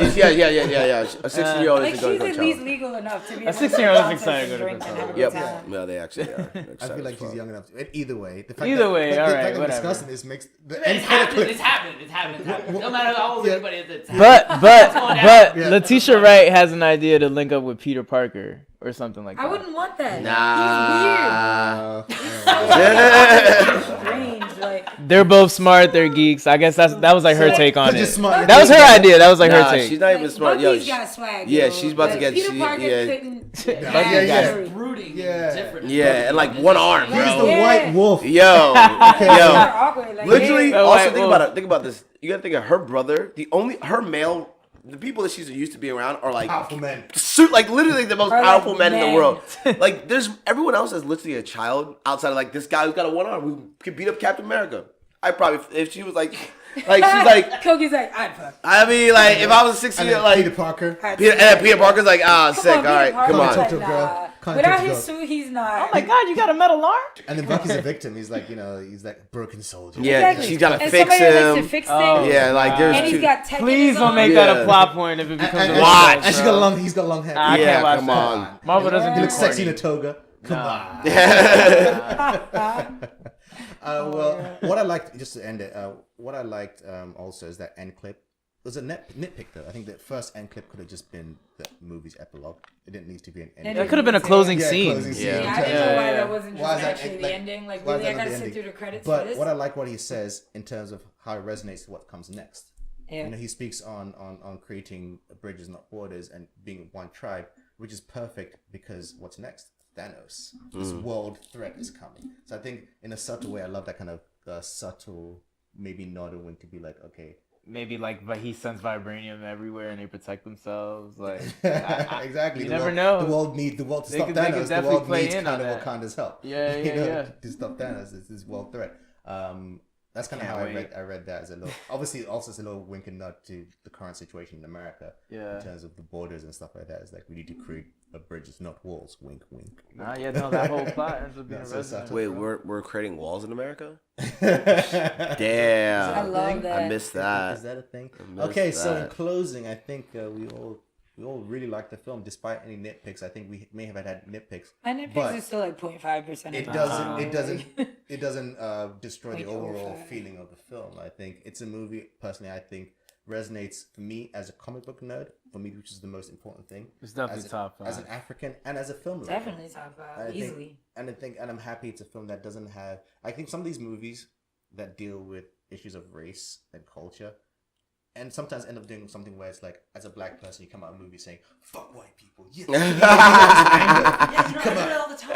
16-year-old Like is she's going at to least Coachella. legal enough to be A able to 16-year-old is go excited to and go to drink and have a Coachella. good Yep. time. No, they actually are. I feel like she's young enough. Either way, the fact Either that, way, the all fact right, that we're whatever. discussing this makes the It's end credit happening. clip. It's happening. It's happening. No matter how old Yeah. anybody is, it's happening. But Yeah. Letitia Wright has an idea to link up with Peter Parker or something like that. I wouldn't want that. Nah. He's weird. He's so strange. Like They're both smart. They're geeks. I guess that was like her take on it. Smart. That was her idea. That was like her Nah, take. she's not even smart. Yo, Bucky's got swag. yeah, yo. she's about to Like, get. Peter Parker couldn't. Yeah. brooding Yeah. and different. Yeah, and like one arm, He's the bro. Yeah. white wolf. Yo, Super yo. awkward. Like, Literally, yeah. also white think wolf. about it. Think about this. You gotta think of her brother. The people that she's used to being around are like Powerful men. like literally the most Are like powerful men in the men. world. Like there's everyone else is literally a child outside of like this guy who's got a one arm who could beat up Captain America. I probably if she was like she's like Kogi's like, I'd fuck. I mean like if I was 16 And then like Peter Parker. Peter Parker's like sick. Peter All right, Parker, come on. Talk to a nah. girl. Can't Without talk to a his girl. suit, he's not. Oh my God, you got a metal arm? And then Bucky's a victim. He's like, he's like a broken soldier. Yeah, Exactly. she's gotta and fix somebody that likes him. to fix Oh. things. Yeah, like there's And he's two. got tech in Please his don't arm. make that Yeah. a plot point if it becomes a Watch. And she's got he's got long hair. I Yeah, can't watch come that. on. Marvel doesn't He do looks sexy in a corny. toga. Come on. Oh, Well, what I liked, just to end it, what I liked also is that end clip. It was a nitpick though. I think the first end clip could have just been the movie's epilogue. It didn't need to be an end. That could have been a closing scene. Closing scene. Yeah. Yeah, I didn't know why Yeah. that wasn't just Why is that, actually the like, ending. Like, why is really, I that not gotta the sit ending? through the credits But for this. what I like what he says in terms of how it resonates to what comes next. Yeah. You know, he speaks on creating bridges, not borders, and being one tribe, which is perfect because what's next? Thanos. This world threat is coming. So I think in a subtle way, I love that kind of subtle, maybe nod or wink to be like, okay. Maybe like he sends vibranium everywhere and they protect themselves. Like Exactly. You The never world- know. The world needs to They stop could Thanos. The definitely world play needs in kind on of that. Wakanda's help. Yeah, You yeah, know, yeah. to stop Thanos. It's this world threat. That's kind of how Can't wait. I read that as a little. Obviously, also it's a little wink and nod to the current situation in America. Yeah. In terms of the borders and stuff like that. It's like we need to create bridges, not walls. Wink, wink. Nah, yeah, no, that whole plot ends up being a That's so resident. subtle. Wait, we're creating walls in America? I Damn. love that. I missed that. Is that a thing? missed Okay, so in that. closing, I think we all really liked the film, despite any nitpicks. I think we may have had nitpicks. My nitpicks But are still like 0.5%. It of doesn't. the It doesn't. It doesn't destroy the Like overall overflow. feeling of the film. I think it's a movie. Personally, I think resonates for me as a comic book nerd. For me, which is the most important thing. It's definitely as top as an five. African and as a film lover. Definitely top I 5. think- Easily. And I'm happy it's a film that doesn't have. I think some of these movies that deal with issues of race and culture, and sometimes end up doing something where it's like, as a black person, you come out of a movie saying "fuck white people." Yeah, come out. all the time.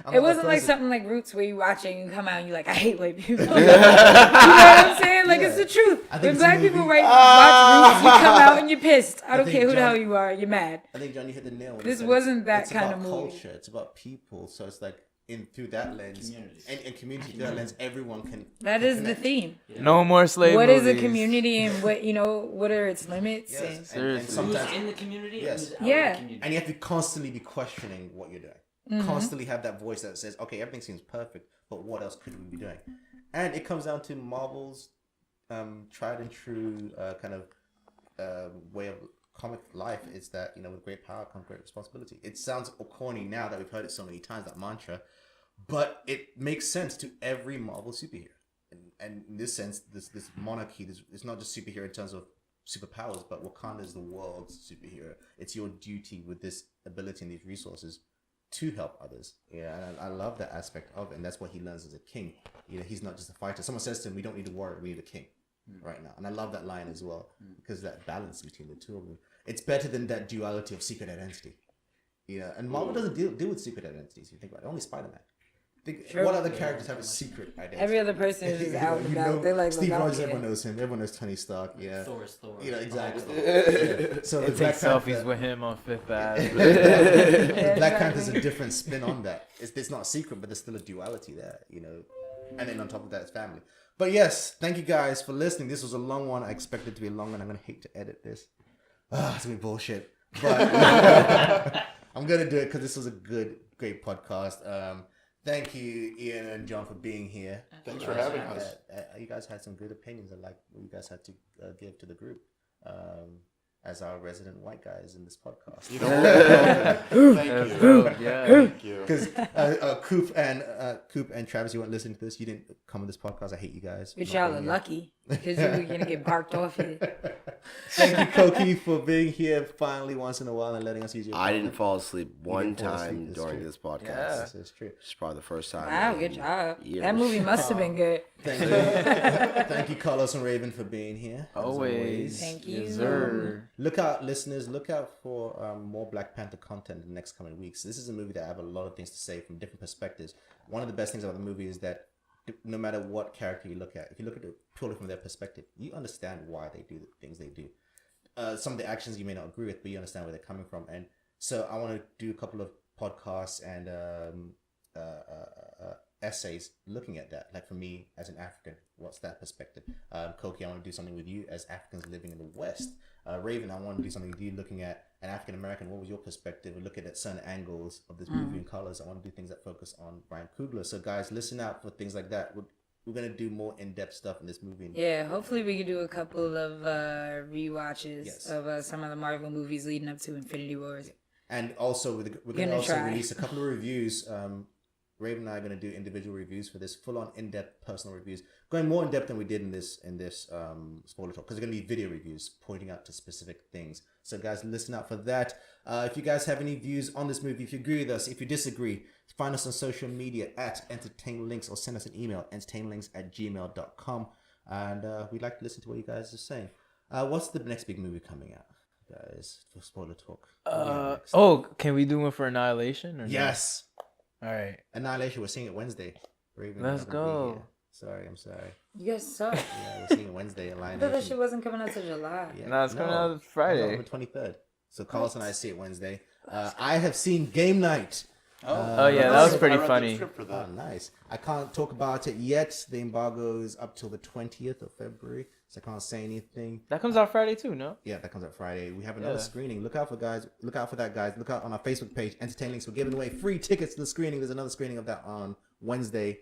I'm It not wasn't the like person- something like Roots where you watch it and you come out and you're like, I hate white people. You know what I'm saying? Like, it's the truth. I think When it's a black movie- people watch Roots, you come out and you're pissed. I don't think care who the John- hell you are. You're mad. I think John, you hit the nail. when This you said wasn't that it's kind about of movie. culture. It's about people. So it's like through that lens, and community through that lens, everyone can. That is the theme. No more slave What is a movies. community and what are its limits? Yes, And- and Seriously. sometimes Who's in the community? Yes. And who's out Yeah. of the community? and you have to constantly be questioning what you're doing. Mm-hmm. Constantly have that voice that says, "Okay, everything seems perfect, but what else could we be doing?" And it comes down to Marvel's tried and true kind of way of comic life is that with great power comes great responsibility. It sounds corny now that we've heard it so many times, that mantra, but it makes sense to every Marvel superhero. And in this sense, this monarchy, it's not just superhero in terms of superpowers, but Wakanda is the world's superhero. It's your duty with this ability and these resources to help others. Yeah, and I love that aspect of it, and that's what he learns as a king. He's not just a fighter. Someone says to him, "We don't need a warrior, we need a king." Right now, and I love that line as well because that balance between the two of them. It's better than that duality of secret identity. And Marvel doesn't deal with secret identities. You think about it, only Spider-Man. True. What other characters have a secret identity? Every other person is just out and about. They're like, Steve look, I don't Rogers. care. Everyone knows him. Everyone knows Tony Stark. Yeah, Thor's Thor. exactly. Yeah. So the They Black take Panther, selfies with him on Fifth Ave. Black exactly. Panther's a different spin on that. It's not a secret, but there's still a duality there. And then on top of that, it's family. But yes, thank you guys for listening. This was a long one. I expected it to be a long one. I'm gonna hate to edit this. It's gonna be bullshit. But I'm gonna do it because this was a great podcast. Thank you, Ian and John, for being here. Thanks for having us. You guys had some good opinions. I like what you guys had to give to the group. As our resident white guys in this podcast. Thank you. Yeah. Thank you. Because Coop and Travis, you weren't listening to this. You didn't come on this podcast. I hate you guys. But y'all are lucky because you're gonna get barked off here. Thank you, Koki, for being here finally once in a while and letting us use your. I didn't fall asleep one didn't fall asleep, time it's during true. this podcast. Yeah. It's true. It's probably the first time. Wow, in good job. years. That movie must have been good. Thank you. Thank you, Carlos and Raven, for being here. as Always. Thank you. Yes, sir. Look out, listeners. Look out for more Black Panther content in the next coming weeks. This is a movie that I have a lot of things to say from different perspectives. One of the best things about the movie is that no matter what character you look at, if you look at it purely from their perspective, you understand why they do the things they do. Some of the actions you may not agree with, but you understand where they're coming from. And so I want to do a couple of podcasts and essays looking at that. Like for me as an African, what's that perspective? Koki, I want to do something with you as Africans living in the West. Raven, I want to do something with you looking at an African American. What was your perspective? Look at certain angles of this movie and colors. I want to do things that focus on Brian Coogler. So guys, listen out for things like that. We're going to do more in-depth stuff in this movie. Yeah, hopefully we can do a couple of rewatches of some of the Marvel movies leading up to Infinity Wars. And also, we're going to also release a couple of reviews. Raven and I are going to do individual reviews for this, full-on in-depth personal reviews, going more in-depth than we did in this spoiler talk, because they're going to be video reviews pointing out to specific things. So guys, listen out for that. If you guys have any views on this movie, if you agree with us, if you disagree, find us on social media at EntertainLinks or send us an email, entertainlinks@gmail.com. And we'd like to listen to what you guys are saying. What's the next big movie coming out, guys, for spoiler talk? Can we do one for Annihilation? Or Yes. No? All right. Annihilation, we're seeing it Wednesday. Raven, Let's you're not gonna be go. here. Sorry, I'm sorry. You guys suck. Yeah, we're seeing it Wednesday. I thought that shit Annihilation. wasn't coming out till July. Yeah. No, it's coming out Friday. On the 23rd. So Carlos and I see it Wednesday. I have seen Game Night. Oh yeah, that was pretty funny. Oh, nice. I can't talk about it yet. The embargo is up till the 20th of February, so I can't say anything. That comes out Friday too, no? Yeah, that comes out Friday. We have another screening. Look out for guys. Look out for that, guys. Look out on our Facebook page, Entertain Links. We're giving away free tickets to the screening. There's another screening of that on Wednesday.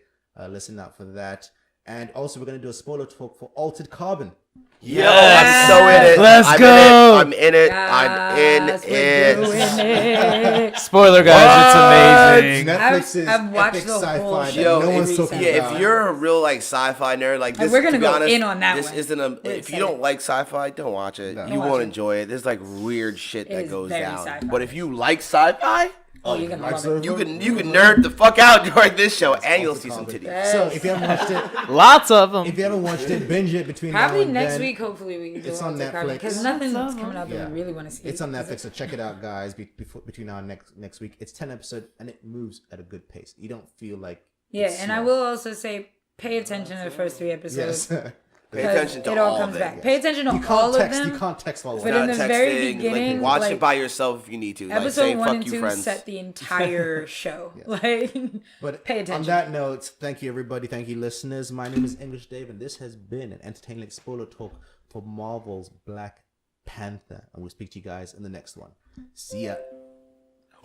Listen out for that. And also, we're going to do a spoiler talk for Altered Carbon. Yo, I'm so in it. Let's go. I'm in it. I'm in it. Spoiler, guys, it's amazing. Netflix's I've watched epic the whole sci-fi that show. Yo, no one's if, talking yeah, about. if you're a real like sci-fi nerd, like this, we're gonna to be go honest, in on that this one. isn't a. We're If you excited. don't like sci-fi, don't watch it. No. You Don't watch won't it. enjoy it. There's like weird shit It that is goes very down. sci-fi. But if you like sci-fi, Oh, you're gonna love it. you can nerd the fuck out during this show, and you'll see some Altered titties. So if you haven't watched it, Lots of them. if you haven't watched it, binge it between Probably now and next then. week, hopefully, we can do It's on Netflix. because nothing's coming out that Yeah. we really want to see. It's on Netflix, so check it out, guys. Between now and next week, it's 10 episodes and it moves at a good pace. You don't feel like Yeah, it's and I slow. will also say, pay attention to the first 3 episodes. Yes. Pay 'cause attention to it all all comes of back. it. Pay attention to You all can't text. of them. You can't text all of But that. in the Not very texting, beginning, watch like, it by yourself if you need to. Like, Episode say 1 fuck and you, 2 friends. set the entire show. Like, But pay attention. on that note, thank you everybody. Thank you listeners. My name is English Dave, and this has been an entertaining spoiler talk for Marvel's Black Panther. And we'll speak to you guys in the next one. See ya.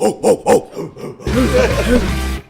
Oh, oh, oh.